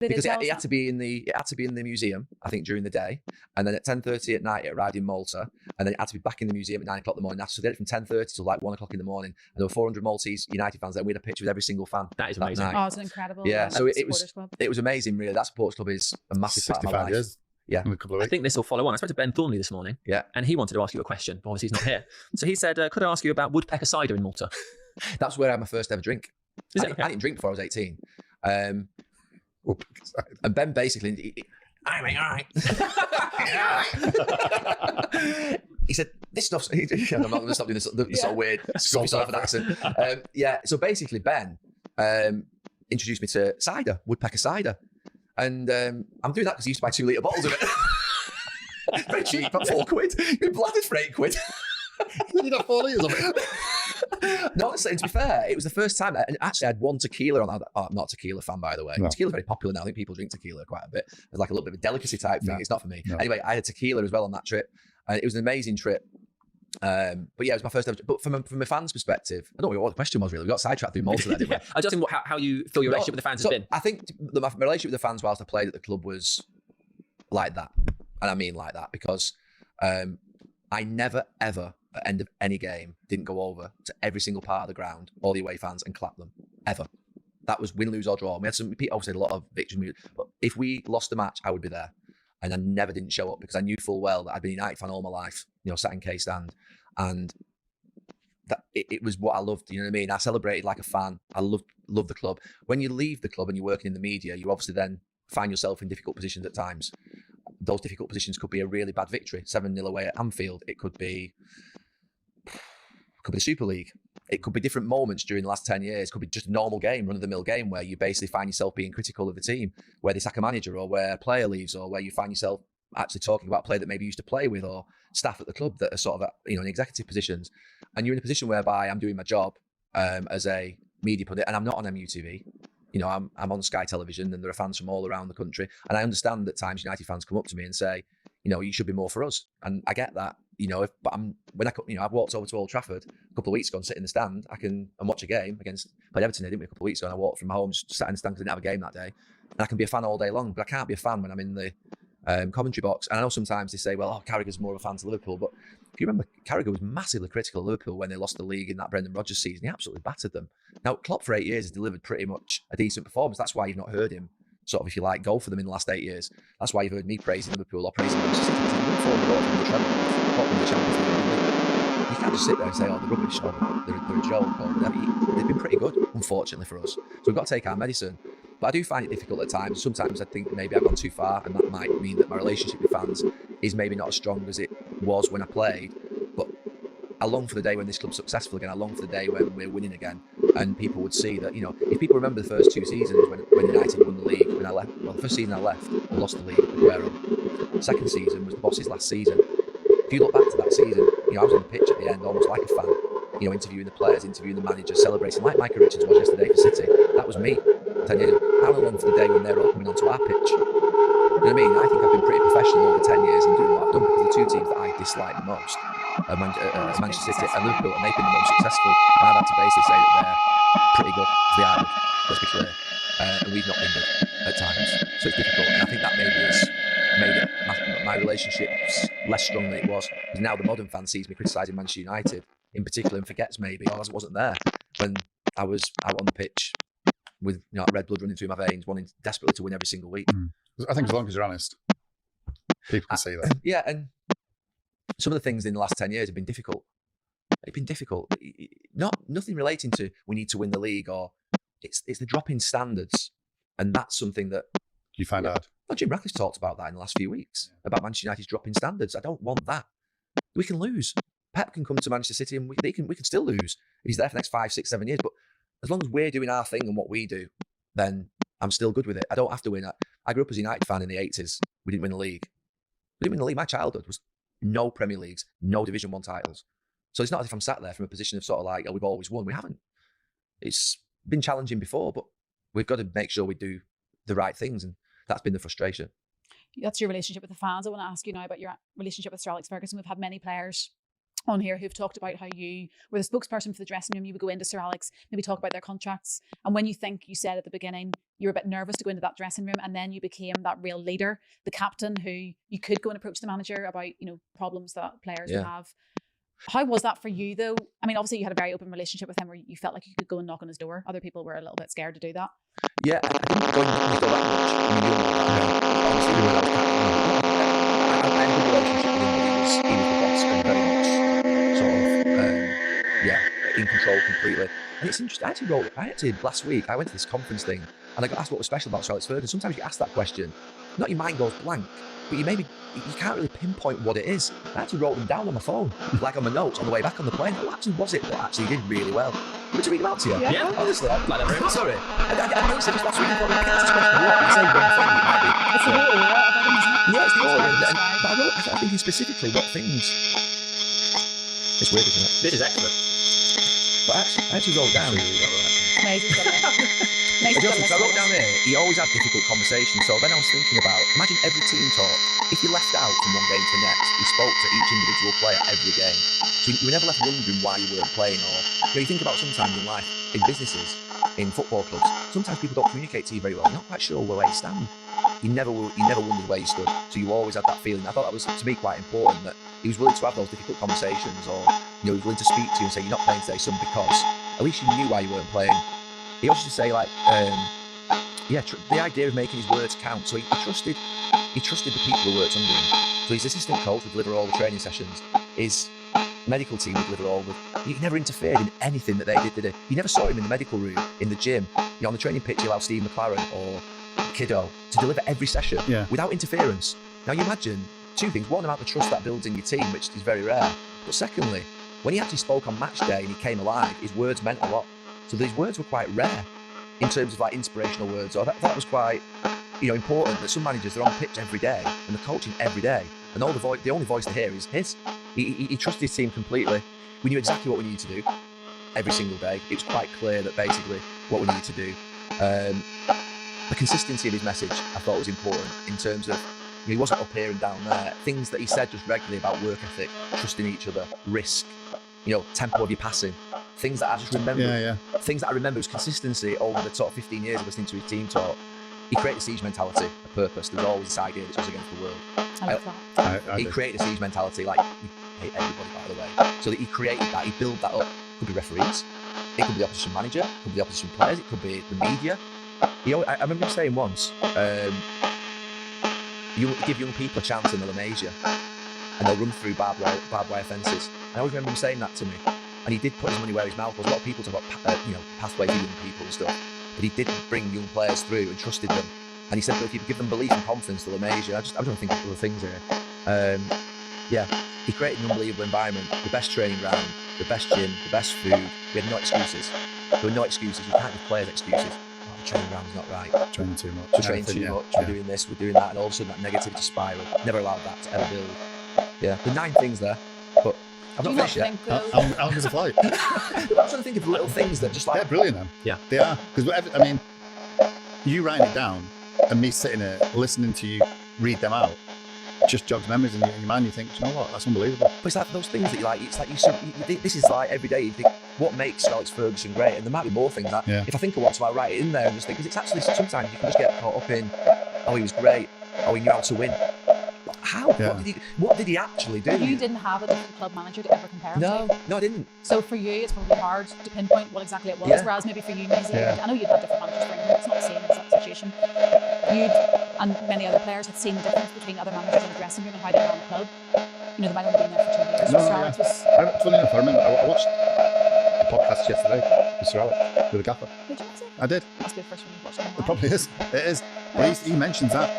Because it had to be in the museum, I think, during the day, and then at 10:30 at night it arrived in Malta, and then it had to be back in the museum at 9 o'clock in the morning. So they did it from 10:30 till 1 o'clock in the morning, and there were 400 Maltese United fans there. We had a picture with every single fan. That is amazing. Oh, it's an incredible. Yeah, so it was amazing. Really, that supporters club is a massive part of my life. Years. Yeah, in a couple of weeks. I think this will follow on. I spoke to Ben Thornley this morning. Yeah, and he wanted to ask you a question, but obviously he's not here. So he said, "Could I ask you about woodpecker cider in Malta?" That's where I had my first ever drink. I didn't drink before I was 18. And Ben basically, all right. He said, "This stuff's." I'm not going to stop doing this sort of weird, sort of an accent. So basically, Ben introduced me to cider, woodpecker cider, and I'm doing that because he used to buy 2 litre bottles of it. Very cheap, about £4. You're bladdered for £8. You got 4 litres of it. No, to be fair, it was the first time, and actually I had one tequila on that. I'm not a tequila fan, by the way. No. Tequila's very popular now. I think people drink tequila quite a bit. It's like a little bit of a delicacy type thing. No. It's not for me. No. Anyway, I had tequila as well on that trip, and it was an amazing trip. But yeah, it was my first ever. But from a fan's perspective, I don't know what the question was really. We got sidetracked through most of that, didn't we? I just think how you feel your relationship with the fans has been. I think my relationship with the fans whilst I played at the club was like that. And I mean like that because I never, ever, at the end of any game, didn't go over to every single part of the ground, all the away fans, and clap them. Ever. That was win, lose, or draw. We had obviously a lot of victory, but if we lost the match, I would be there. And I never didn't show up because I knew full well that I'd been a United fan all my life, sat in K stand. And that it was what I loved, you know what I mean? I celebrated like a fan. I love the club. When you leave the club and you're working in the media, you obviously then find yourself in difficult positions at times. Those difficult positions could be a really bad victory, 7-0 away at Anfield. It could be the Super League. It could be different moments during the last 10 years. It could be just a normal game, run-of-the-mill game, where you basically find yourself being critical of the team, where they sack a manager or where a player leaves or where you find yourself actually talking about a player that maybe you used to play with or staff at the club that are sort of in executive positions. And you're in a position whereby I'm doing my job as a media pundit and I'm not on MUTV. I'm on Sky Television and there are fans from all around the country. And I understand that times United fans come up to me and say, you should be more for us. And I get that, I've walked over to Old Trafford a couple of weeks ago and sit in the stand, and watch a game played Everton, didn't we, a couple of weeks ago, and I walked from home, just sat in the stand because I didn't have a game that day. And I can be a fan all day long, but I can't be a fan when I'm in the commentary box. And I know sometimes they say, well, Carragher's more of a fan to Liverpool, but if you remember, Carragher was massively critical of Liverpool when they lost the league in that Brendan Rodgers season. He absolutely battered them. Now, Klopp for 8 years has delivered pretty much a decent performance. That's why you've not heard him sort of, if you like, go for them in the last 8 years. That's why you've heard me praising Liverpool or praising Manchester City. You can't just sit there and say, they're rubbish, or they're a joke, or whatever. They've been pretty good, unfortunately, for us. So we've got to take our medicine. But I do find it difficult at times. Sometimes I think maybe I've gone too far, and that might mean that my relationship with fans is maybe not as strong as it was when I played. But I long for the day when this club's successful again. I long for the day when we're winning again. And people would see that, if people remember the first 2 seasons when United won the league, when I left, the first season I left, we lost the league at Aguero. The second season was the boss's last season. If you look back to that season, I was on the pitch at the end, almost like a fan, interviewing the players, interviewing the manager, celebrating like Micah Richards was yesterday for City. That was me 10 years ago. I long for the day when they're all coming onto our pitch. You know what I mean? I think I've been pretty professional over 10 years in doing what I've done, because the 2 teams that I dislike the most are Manchester City and Liverpool, and they've been the most successful. And I've had to basically say that they're pretty good. They are good, let's be clear. And we've not been good at times. So it's difficult. And I think that maybe has made it my relationships less strong than it was. Because now the modern fan sees me criticising Manchester United in particular and forgets maybe, I wasn't there when I was out on the pitch with red blood running through my veins, wanting desperately to win every single week. I think as long as you're honest, people can see that. Yeah, and some of the things in the last 10 years have been difficult. It's been difficult. Nothing relating to we need to win the league, or it's the drop in standards, and that's something that you find out. Well, Jim Ratcliffe's talked about that in the last few weeks about Manchester United's drop in standards. I don't want that. We can lose. Pep can come to Manchester City and we can still lose if he's there for the next 5, 6, 7 years. But as long as we're doing our thing and what we do, then I'm still good with it. I don't have to win. I grew up as a United fan in the 80s. We didn't win the league. My childhood was no Premier Leagues, no Division 1 titles. So it's not as if I'm sat there from a position of sort of like, we've always won. We haven't. It's been challenging before, but we've got to make sure we do the right things. And that's been the frustration. That's your relationship with the fans. I want to ask you now about your relationship with Sir Alex Ferguson. We've had many players on here who've talked about how you were the spokesperson for the dressing room. You would go into Sir Alex, maybe talk about their contracts. And when you said at the beginning, you were a bit nervous to go into that dressing room, and then you became that real leader, the captain who you could go and approach the manager about, problems that players would have. How was that for you though? I mean, obviously you had a very open relationship with him where you felt like you could go and knock on his door. Other people were a little bit scared to do that. Yeah, I didn't go and knock on his door that much. I mean, you know that. Obviously, when I was captain, I had a good relationship with him, but he was the boss and very much sort of, in control completely. And it's interesting. I actually last week, I went to this conference thing and I got asked what was special about Sir Alex Ferguson. Sometimes you ask that question, not your mind goes blank, but you can't really pinpoint what it is. I actually wrote them down on my phone, like on my notes on the way back on the plane. What actually was it that actually did really well? Want me to read them out to you? Yeah. Honestly, I'm like that. Sorry. I noticed it just last week. I thought, I asked this question. What? I say one thing, it might be. It's the aura about him, isn't it? Yeah, it's the aura. But I was thinking specifically what things. It's weird, isn't it? This is excellent. But I actually wrote down. Amazing. Nice to I wrote down here, he always had difficult conversations. So then I was thinking about, imagine every team talk. If you left out from one game to the next, he spoke to each individual player every game. So you were never left wondering why you weren't playing. Or you think about sometimes in life, in businesses, in football clubs, sometimes people don't communicate to you very well. You're not quite sure where you stand. You never wondered where you stood. So you always had that feeling. I thought that was, to me, quite important, that he was willing to have those difficult conversations, or he was willing to speak to you and say, you're not playing today, son, because at least you knew why you weren't playing. He also used to say, like, the idea of making his words count. So he trusted the people who worked under him. So his assistant coach would deliver all the training sessions. His medical team would deliver all the. He never interfered in anything that they did. You never saw him in the medical room, in the gym, on the training pitch. He allowed Steve McLaren or Kiddo to deliver every session without interference. Now you imagine two things: one, about the trust that builds in your team, which is very rare. But secondly, when he actually spoke on match day and he came alive, his words meant a lot. So these words were quite rare in terms of like inspirational words. Or that was quite important. That some managers, they're on pitch every day and they're coaching every day, and the only voice to hear is his. He trusted his team completely. We knew exactly what we needed to do every single day. It was quite clear that basically what we needed to do. The consistency of his message, I thought, was important in terms of he wasn't up here and down there. Things that he said just regularly about work ethic, trusting each other, risk, tempo of your passing. Things that I just remember. Things that I remember was consistency over the sort of 15 years of listening to his team talk. He created a siege mentality, a purpose. There was always this idea that it was against the world. I love that. He created a siege mentality, like, we hate everybody, by the way. So that he created that, he built that up. It could be referees, it could be the opposition manager, it could be the opposition players, it could be the media. I remember him saying once, you give young people a chance and they'll amaze you, and they'll run through barbed wire fences. And I always remember him saying that to me. And he did put his money where his mouth was. A lot of people talk about pathways for young people and stuff, but he did bring young players through and trusted them. And he said that if you give them belief and confidence, they'll amaze you. I don't think of other things here. He created an unbelievable environment, the best training ground, the best gym, the best food. We had no excuses. There were no excuses. You can't give players excuses. Oh, the training ground's not right. Training too much. We're training too much. We're doing this, we're doing that, and all of a sudden that negativity spiral. Never allowed that to ever build. Yeah, the 9 things there, but I've not finished yet. How long does it fly? I'm trying to think of little things that just like. They're brilliant, then. Yeah. They are. Because you writing it down and me sitting there listening to you read them out just jogs memories in your mind. You think, you know what, that's unbelievable. But it's like those things that you like. It's like you think, this is like every day. You think, what makes Alex Ferguson great? And there might be more things. That if I think of one, so I write it in there and just think, because it's actually sometimes you can just get caught up in, oh, he was great, oh, he knew how to win. How? Yeah. What did he actually do? You didn't have a different club manager to ever compare him to? No, I didn't. So for you, it's probably hard to pinpoint what exactly it was, whereas maybe for you, I know you'd had different managers for you, it's not the same as that situation. You and many other players had seen the difference between other managers in the dressing room and how they ran the club. They might only been there for 2 years. Funny enough, I remember I watched the podcast yesterday with Sir Alex, with the gaffer. Did you watch it? I did. Must be the first one you've watched. It probably is. It is. But he mentions that.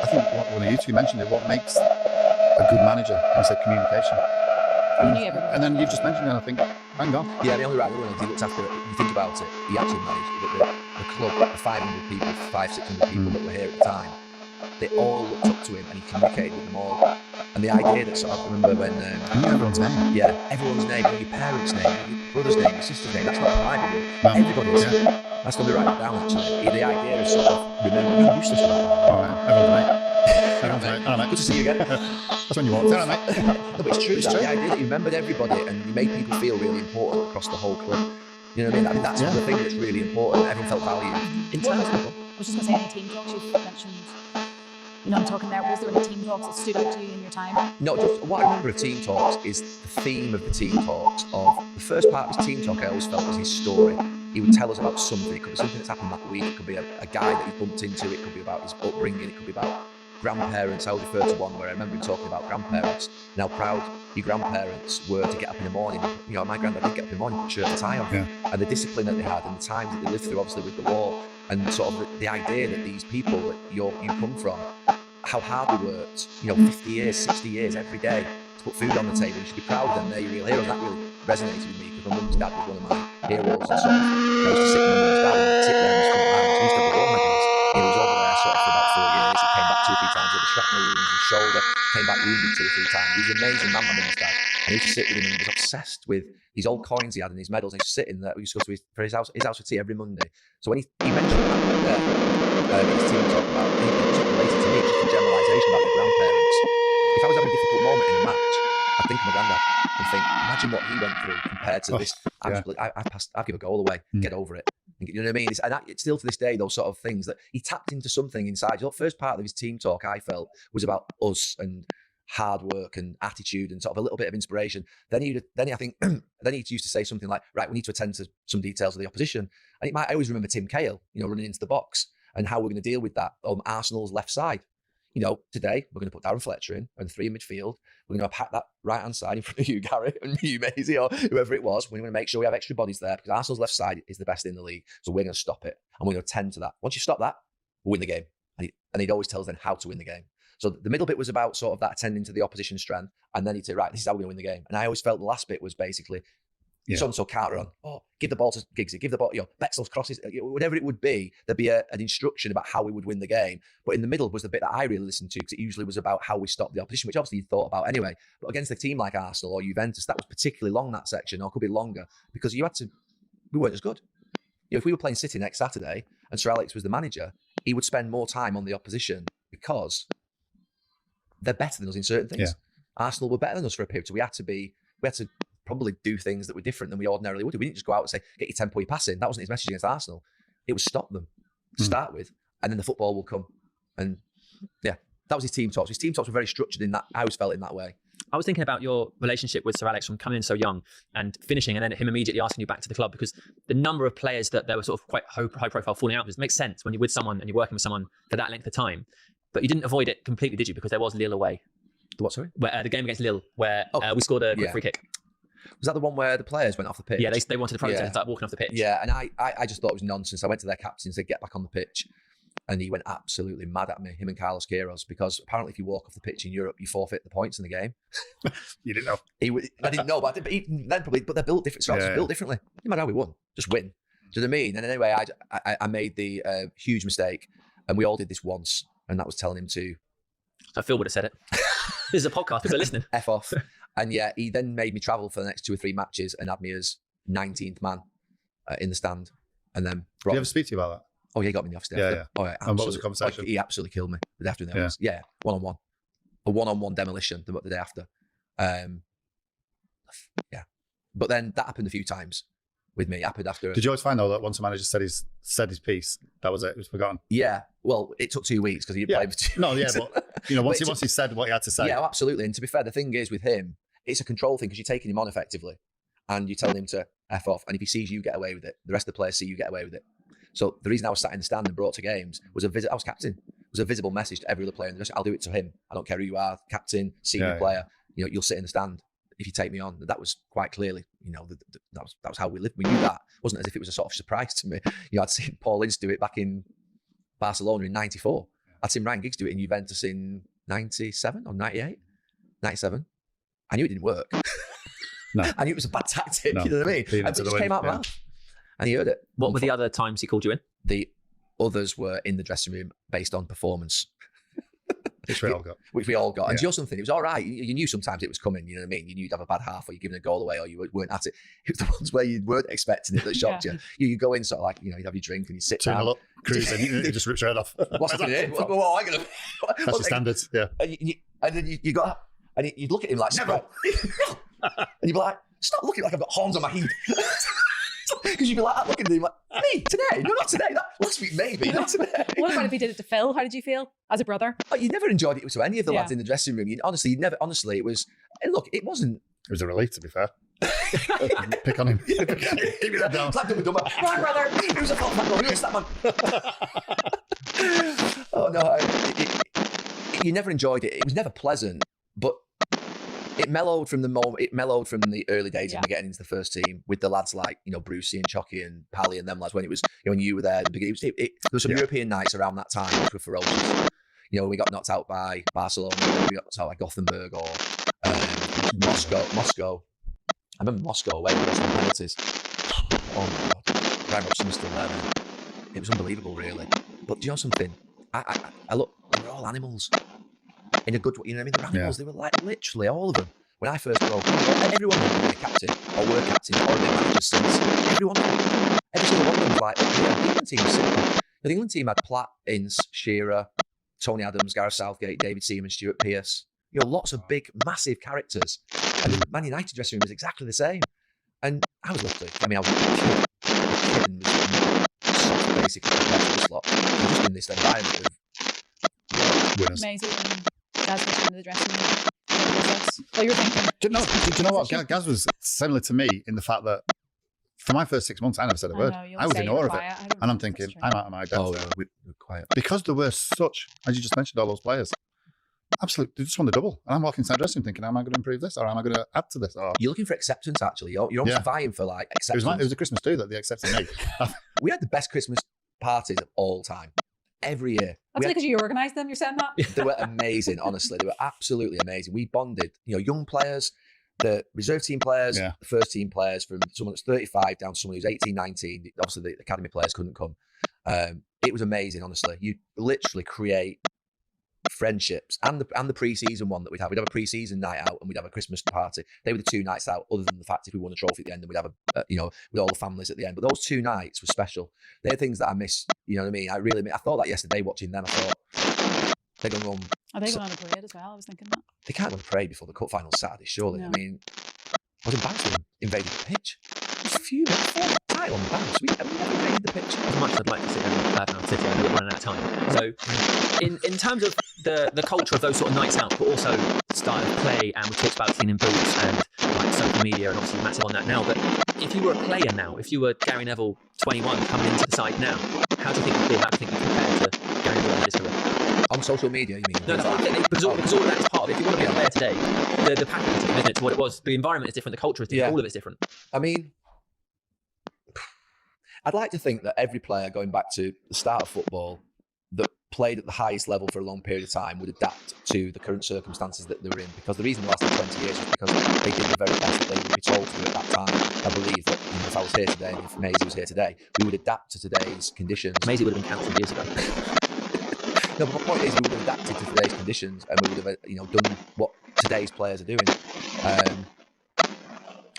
I think one of you two mentioned it. What makes a good manager? And he said communication. And then you've just mentioned it, and I think, hang on. Yeah, the only right one is he looked after it. If you think about it, he actually managed the club, the 500 people, 500-600 people that were here at the time. They all looked up to him, and he communicated with them all. And the idea that sort of, I remember when... I knew everyone's name. Yeah, everyone's name, your parents' name, your brother's name, your sister's name. That's not private. No. Everybody's. Yeah. That's when they write it down, actually. The idea of sort of, remember, you used to stuff like that. All right, everyone's mate. Everyone's mate. All right, good to see you again. That's when you walked in, all right, mate. No, but it's true. The idea that you remembered everybody and you made people feel really important across the whole club. You know what I mean? That's the thing that's really important. Everyone felt valued. In terms of... I was just going to say, any team talks you've mentioned... I'm talking there. Was there any team talks that stood out to you in your time? No, just what I remember of team talks is the theme of the team talks. Of the first part of his team talk, I always felt was his story. He would tell us about something. It could be something that's happened that week. It could be a guy that he bumped into. It could be about his upbringing. It could be about grandparents. I would refer to one where I remember him talking about grandparents and how proud your grandparents were to get up in the morning. My granddad did get up in the morning, put shirt and tie on, and the discipline that they had and the times that they lived through, obviously with the war, and sort of the idea that these people that you come from, how hard they worked, 50 years, 60 years every day to put food on the table. You should be proud of them. They're your real heroes. That really resonated with me because my mum's dad was one of my heroes. And sort of, I used to sit with my mum's dad and sit there in his front hands. He used to have the gold medals. He was over there sort of for about 4 years. He came back 2 or 3 times times. He had a shrapnel wound in his shoulder, came back wounded 2 or 3 times. He was an amazing man, my mum dad. And he used to sit with him and was obsessed with these old coins he had and his medals. And he used to sit in there. We used to go to his house for tea every Monday. So when he mentioned that his team talk about, it wasn't related to me, it was just a generalisation about their grandparents. If I was having a difficult moment in a match, I'd think of my granddad and think, imagine what he went through compared to this. I'd give a goal away, get over it. You know what I mean? It's still to this day, those sort of things that he tapped into something inside. The first part of his team talk, I felt, was about us and hard work and attitude and sort of a little bit of inspiration. Then he used to say something like, right, we need to attend to some details of the opposition. And I always remember Tim Cahill, running into the box and how we're going to deal with that on Arsenal's left side. Today we're going to put Darren Fletcher in and 3 in midfield. We're going to pack that right-hand side in front of you, Gary, and you, Maisie, or whoever it was. We're going to make sure we have extra bodies there because Arsenal's left side is the best in the league. So we're going to stop it and we're going to attend to that. Once you stop that, we'll win the game. And he'd always tell us then how to win the game. So the middle bit was about sort of that attending to the opposition strength. And then he'd say, right, this is how we're going to win the game. And I always felt the last bit was basically, so-and-so can't run. Oh, give the ball to Giggsy, give the ball, Bexel's crosses, whatever it would be, there'd be an instruction about how we would win the game. But in the middle was the bit that I really listened to because it usually was about how we stopped the opposition, which obviously you thought about anyway. But against a team like Arsenal or Juventus, that was particularly long, that section, or could be longer, because we weren't as good. If we were playing City next Saturday and Sir Alex was the manager, he would spend more time on the opposition because they're better than us in certain things. Yeah. Arsenal were better than us for a period, so we had to probably do things that were different than we ordinarily would do. We didn't just go out and say, get your tempo, your passing. That wasn't his message against Arsenal. It was stop them to start with, and then the football will come. And that was his team talks. His team talks were very structured in that. I always felt in that way. I was thinking about your relationship with Sir Alex from coming in so young and finishing, and then him immediately asking you back to the club, because the number of players that there were sort of quite high profile falling out with makes sense when you're with someone and you're working with someone for that length of time. But you didn't avoid it completely, did you? Because there was Lille away. The what, sorry? Where, the game against Lille, where we scored a quick free kick. Was that the one where the players went off the pitch? Yeah, they wanted to protest and start walking off the pitch. Yeah, and I just thought it was nonsense. I went to their captain and said, get back on the pitch. And he went absolutely mad at me, him and Carlos Queiroz, because apparently if you walk off the pitch in Europe, you forfeit the points in the game. You didn't know? I didn't know, but they're built different. So built differently. It didn't matter how we won, just win. Do you know what I mean? And anyway, I made the huge mistake, and we all did this once, and that was telling him to... I Phil would have said it. This is a podcast, people are listening. F off. And he then made me travel for the next 2 or 3 matches and had me as 19th man in the stand. And then Did you ever speak to you about that? Oh, yeah, he got me in the office. Yeah. Oh, yeah. And what was the conversation? He absolutely killed me the day after in the office. Yeah, one-on-one. A one-on-one demolition the day after. But then that happened a few times with me. It happened after. Did you always find, though, that once a manager said his piece, that was it? It was forgotten? Yeah. Well, it took 2 weeks because he didn't play for 2 weeks. But, once he said what he had to say. Yeah, absolutely. And to be fair, the thing is with him, it's a control thing because you're taking him on effectively and you're telling him to F off. And if he sees you get away with it, the rest of the players see you get away with it. So the reason I was sat in the stand and brought to games was I was captain. It was a visible message to every other player in the dressing. I'll do it to him. I don't care who you are, captain, senior player. You'll sit in the stand if you take me on. That was quite clearly, that was how we lived. We knew that. It wasn't as if it was a sort of surprise to me. I'd seen Paul Ince do it back in Barcelona in '94. I'd seen Ryan Giggs do it in Juventus in '97 or '98, '97. I knew it didn't work. No. I knew it was a bad tactic. You know what I mean? And it just came out mad. And he heard it. What were the other times he called you in? The others were in the dressing room based on performance. Which we all got. And do you know something? It was all right. You knew sometimes it was coming, you know what I mean? You knew you'd have a bad half or you're giving a goal away or you weren't at it. It was the ones where you weren't expecting it that shocked you. You go in sort of like, you'd have your drink and you sit down. Cruising, you just rips your head off. What's happening here? That's your standards, yeah. And then you got, and you'd look at him like, Neville. And you'd be like, stop looking like I've got horns on my head. Because you'd be like, looking at him like, me, today? No, not today. Last week, maybe. Not today. What about if he did it to Phil? How did you feel as a brother? Oh, you never enjoyed it to any of the lads in the dressing room. Honestly, it was, and look, it wasn't. It was a relief, to be fair. Pick on him. Keep that down. Slap him, dumber. Right, brother. It was a fault, man. Real slap, man. Oh, no. You never enjoyed it. It was never pleasant, but it mellowed from the moment. It mellowed from the early days of me getting into the first team with the lads like Brucey and Chocky and Pally and them lads when it was when you were there at the beginning. There was some European nights around that time which were ferocious. We got knocked out by Barcelona. We got knocked out by Gothenburg or Moscow. I remember Moscow away with some penalties. Oh my God, Brian Robson was still there then. It was unbelievable, really. But do you know something? I look, we're all animals. in a good way. You know what I mean? The Randalls, they were like literally all of them. When I first broke, everyone was a captain or were captain or been managers since. Every single one of them was like, the England team was simple. The England team had Platt, Ince, Shearer, Tony Adams, Gareth Southgate, David Seaman, Stuart Pearce. Lots of big, massive characters. And the Man United dressing room was exactly the same. And I was lucky. I mean, I was a kid and was soft, basically, compared to this lot. And just in this environment of winners. Amazing. Gaz was in the dressing room. What you were thinking? Do you know what? Gaz was similar to me in the fact that for my first 6 months, I never said a word. I was in awe of it. And I'm thinking, I'm out of my depth. Oh, yeah, we were quiet. Because there were such, as you just mentioned, all those players. Absolutely, they just won the double. And I'm walking inside the dressing room thinking, am I going to improve this? Or am I going to add to this? Or... You're looking for acceptance, actually. You're almost vying for, like, acceptance. It was a Christmas do that they accepted me. We had the best Christmas parties of all time. Every year. That's because you organised them, you're saying that? They were amazing, honestly. They were absolutely amazing. We bonded, young players, the reserve team players, the first team players, from someone that's 35 down to someone who's 18, 19. Obviously, the academy players couldn't come. It was amazing, honestly. You literally create friendships, and the pre-season one that we'd have. We'd have a pre-season night out and we'd have a Christmas party. They were the 2 nights out, other than the fact if we won a trophy at the end, then we'd have with all the families at the end. But those 2 nights were special. They're things that I miss. You know what I mean? I thought that yesterday watching them. I thought they're going to run. Are they going on a parade as well? I was thinking that. They can't go on a parade before the cup final Saturday, surely. No. I mean, I was embarrassed when we invaded the pitch. There's a few minutes tight on the bounce. We never invaded the pitch. As much as I'd like to sit there and bad mouth City, I know we're running out of time. So, in terms of the culture of those sort of nights out, but also style of play, and we talked about cleaning boots and like social media, and obviously massive on that now. But if you were a player now, if you were Gary Neville, 21, coming into the side now, how do you think you'd feel? How do you think you compare to Gary Neville in his career? On social media, you mean? No, because all of that is part of it. If you want to be a player today, the package is different, isn't it, to what it was. The environment is different, the culture is different, all of it's different. I mean, I'd like to think that every player going back to the start of football that played at the highest level for a long period of time would adapt to the current circumstances that they were in, because the reason they lasted 20 years is because they did the very best that they would be told to do at that time. I believe that if I was here today and if Maisie was here today, we would adapt to today's conditions. Maisie would have been cancelled years ago. No, but my point is we would have adapted to today's conditions and we would have done what today's players are doing.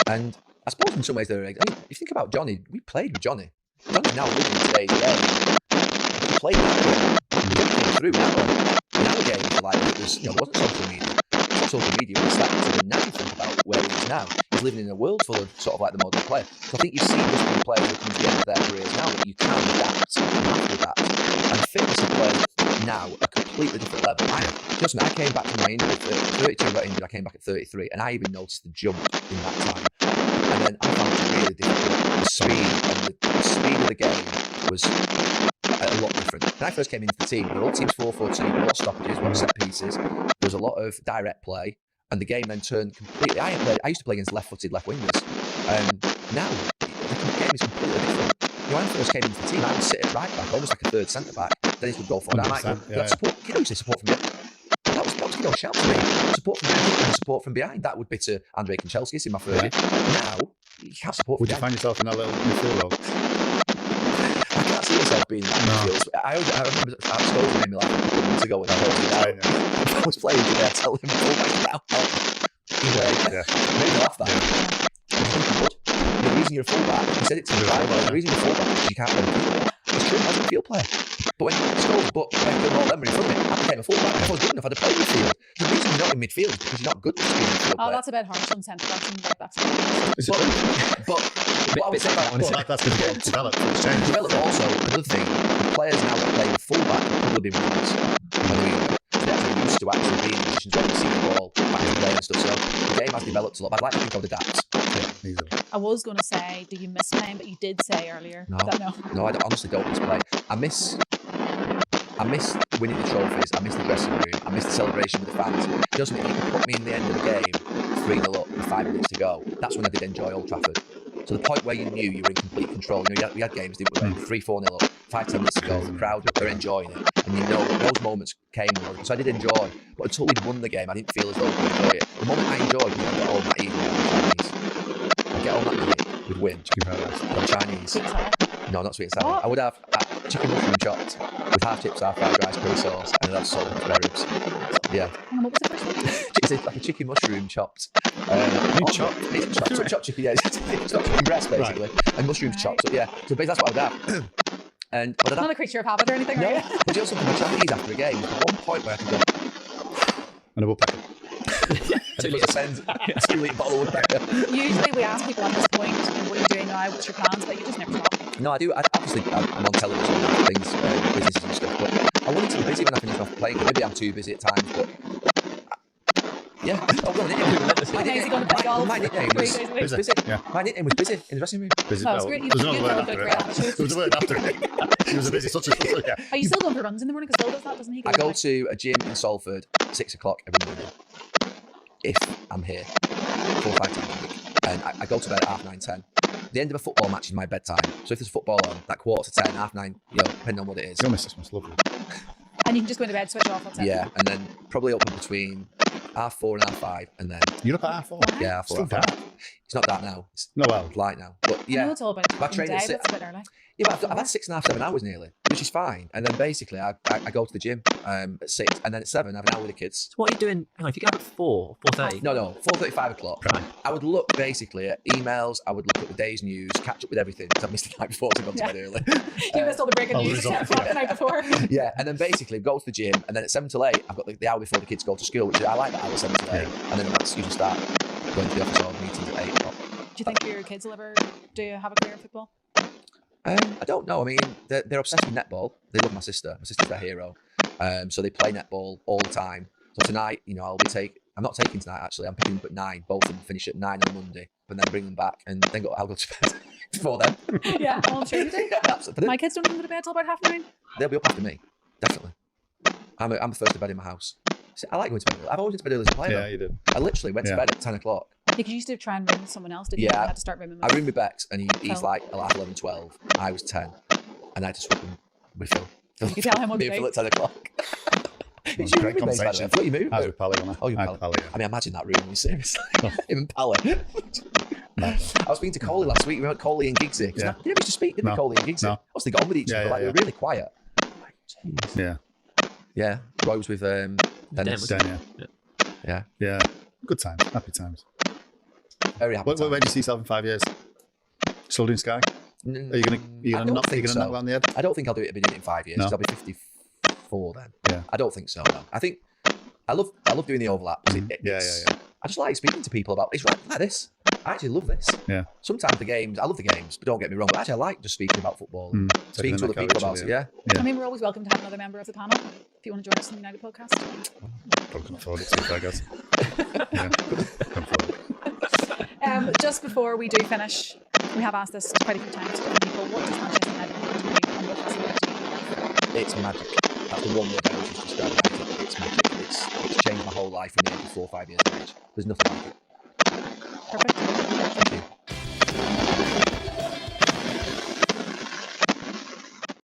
And I suppose in some ways they're. I mean, if you think about Johnny, we played with Johnny. Johnny's now living in today's game. We played that way. Johnny came through that way. In our game, it was, it wasn't social media. Social media was that. And now you think about where he is now. He's living in a world full of sort of like the modern player. So I think you've seen this many players who come to the end of their careers now that you can adapt. You have to adapt. And fitness of players now a completely different level. Trust me, I came back from my injury at 32, got injured. I came back at 33, and I even noticed the jump in that time. And then I found it really difficult. The speed of the game was a lot different. When I first came into the team, there were all teams 4-4-2, a lot of stoppages, a lot of set pieces. There was a lot of direct play, and the game then turned completely. I used to play against left-footed left wingers. Now the game is completely different. When I first came into the team, I would sit at right back, almost like a third centre back. Dennis would go forward. I might go, support. You know, you say support from behind. That was you know, shout to me. Support from behind and support from behind. That would be to Andrei Kanchelskis in my first year. Now you can't support. Would you find yourself in that little midfield role? I can't see myself being in that midfield. I remember at Stoke made me laugh a couple of months ago when I heard it. I was playing today. I tell him, "Oh my God!" Made me laugh that. I think he would. The reason you're a fullback, he said it to me right away. The reason you're a fullback is you can't play midfield. It's true, I was a field player. But when you scored, when all them were in front of me, I became a fullback. If I was good enough, I'd have played midfield. The reason you're not in midfield is because you're not good enough to be a midfield player. That's a bit harsh on centre backs and right backs. But what I would say about that's been developed. It's changed. Developed also, another thing, the players now that play fullback have probably been winners. They're actually used to actually being in positions where they see the ball back in play and stuff. So the game has developed a lot. But I'd like to think I would adapt. I was going to say, do you miss playing? But you did say earlier. No, I honestly don't miss playing. I miss winning the trophies. I miss the dressing room. I miss the celebration with the fans. It doesn't mean you can put me in the end of the game 3-0 up with 5 minutes to go. That's when I did enjoy Old Trafford. So the point where you knew you were in complete control. You know, we had games, didn't we? 3-4-0 up, 5-10 minutes to go. The crowd were enjoying it, and you know those moments came. So I did enjoy, but until we'd won the game, I didn't feel as though I could enjoy it. The moment I enjoyed, I get home that evening on Chinese. I get home that night with win on Chinese. No, not sweet and sour. I would have chicken mushroom chopped with half chips, half fried rice, curry sauce, and I'd have salt and spare ribs. Yeah. What It's like a chicken mushroom chopped. Chopped? It's chopped chicken, yeah. It's not chicken breast, basically. And mushrooms chopped. So, yeah. So basically, that's what I would have. But Not a creature of habit or anything, no, are you? but you know something, my Chinese after a game, there's one point where I can go, And a woodpecker. 2 it litres. sends a 2-litre bottle of woodpecker. Usually we ask people at this point, what are you doing now? What's your plans? But you just never stop. No, I do. Obviously, I'm on television and things, businesses and stuff, but I wanted to be busy when I finish off playing. Maybe I'm too busy at times, but yeah. Oh, well, Amazing, going to play golf my nickname 3 was days a week. busy. Yeah. My nickname was busy in the dressing room. Busy. No, it's great. There's another You've word got a after great it. attitude. There was a word after it. He was a busy such a yeah. Are you still going for runs in the morning? Because Phil does that, doesn't he? I go to a gym in Salford 6 o'clock every morning. If I'm here 4 or 5 times a week, and I go to bed at 9:30, 10. The end of a football match is my bedtime. So if there's football on, that 9:15, 9:30, depending on what it is. Your missus must love you. And you can just go into bed, switch off. That's it. Yeah, and then probably open between 4:30 and 5:30, and then You're up at 4:30. yeah, Still 4:30. dark. It's not dark now. It's No, well. light now, but I know yeah. it's all about My the train day, at but six. it's a bit early. Yeah, but I've had 6.5, 7 hours nearly, which is fine. And then basically, I go to the gym at 6, and then at 7, I have an hour with the kids. So what are you doing? Hang on, if you get up at 4, 4:30. No, 4:30, 5 o'clock. Right. I would look basically at emails. I would look at the day's news, catch up with everything because I missed the night before, so I gone to bed early. You missed all the breaking all the news at 10 results, o'clock the night before. Yeah, and then basically go to the gym, and then at 7 till 8, I've got the hour before the kids go to school, which I like that hour 7 till 8, and then that's usually start going to the office or meetings at 8 o'clock. Do you think your kids will ever have a career in football? I don't know. I mean, they're obsessed with netball. They love my sister. My sister's their hero. So they play netball all the time. So tonight, I'm not taking tonight actually. I'm picking them up at 9. Both of them finish at 9 on Monday, and then bring them back, and then I'll go to bed before them. Yeah, well, I'm sure you do. Yeah, absolutely. My kids don't even go to bed till about 9:30. They'll be up after me, definitely. I'm the first to bed in my house. See, I like going to bed early. I've always went to bed early as a player. Yeah, you did. I literally went to bed at 10 o'clock. Because you used to try and room with someone else, didn't you? Yeah. You had to start rooming I with roomed with Bex, and he's Phil. like 11, 12. I was 10, and I had to swap him with Phil. You could tell him what Me to and do. Phil at 10 o'clock. It's Great your roommates, by the way. conversation. I thought you moved. I was with Pally, wasn't I? Oh, you're I Pally. had Pally, yeah. I mean, imagine that room, seriously. Him and Pally. No. I was speaking to Coley last week. We went Coley and Giggsy. Yeah. They never used to speak, did they, No. Coley and Giggsy? No. Obviously, they got on with each Yeah, other. yeah, Like, they were yeah. really quiet. Like, jeez. Yeah. Yeah. Roy was with Dennis. Dan, Dan, Yeah. yeah. Good times. Happy times. Very happy. Where do you see yourself in 5 years? Still doing Sky? Are you gonna knock that on the head? I don't think I'll do it in 5 years. No. 'Cause I'll be 54 then. Yeah. I don't think so. No. I think I love doing the overlap. 'Cause Yeah. I just like speaking to people about it's right like this. I actually love this. Yeah. Sometimes the games, I love the games, but don't get me wrong. But actually, I like just speaking about football, and speaking to other people about it. Yeah. I mean, we're always welcome to have another member of the panel if you want to join us in the United podcast. Probably can afford it too, I guess. Yeah. Can afford it. Just before we do finish, we have asked this quite a few times to different people. What does Manchester United mean to you, and what has it meant to you? It's magic. That's the one word I would just describe it. It's magic. It's changed my whole life from the age of 4 or 5 years of age. There's nothing like it. Perfect. Thank you.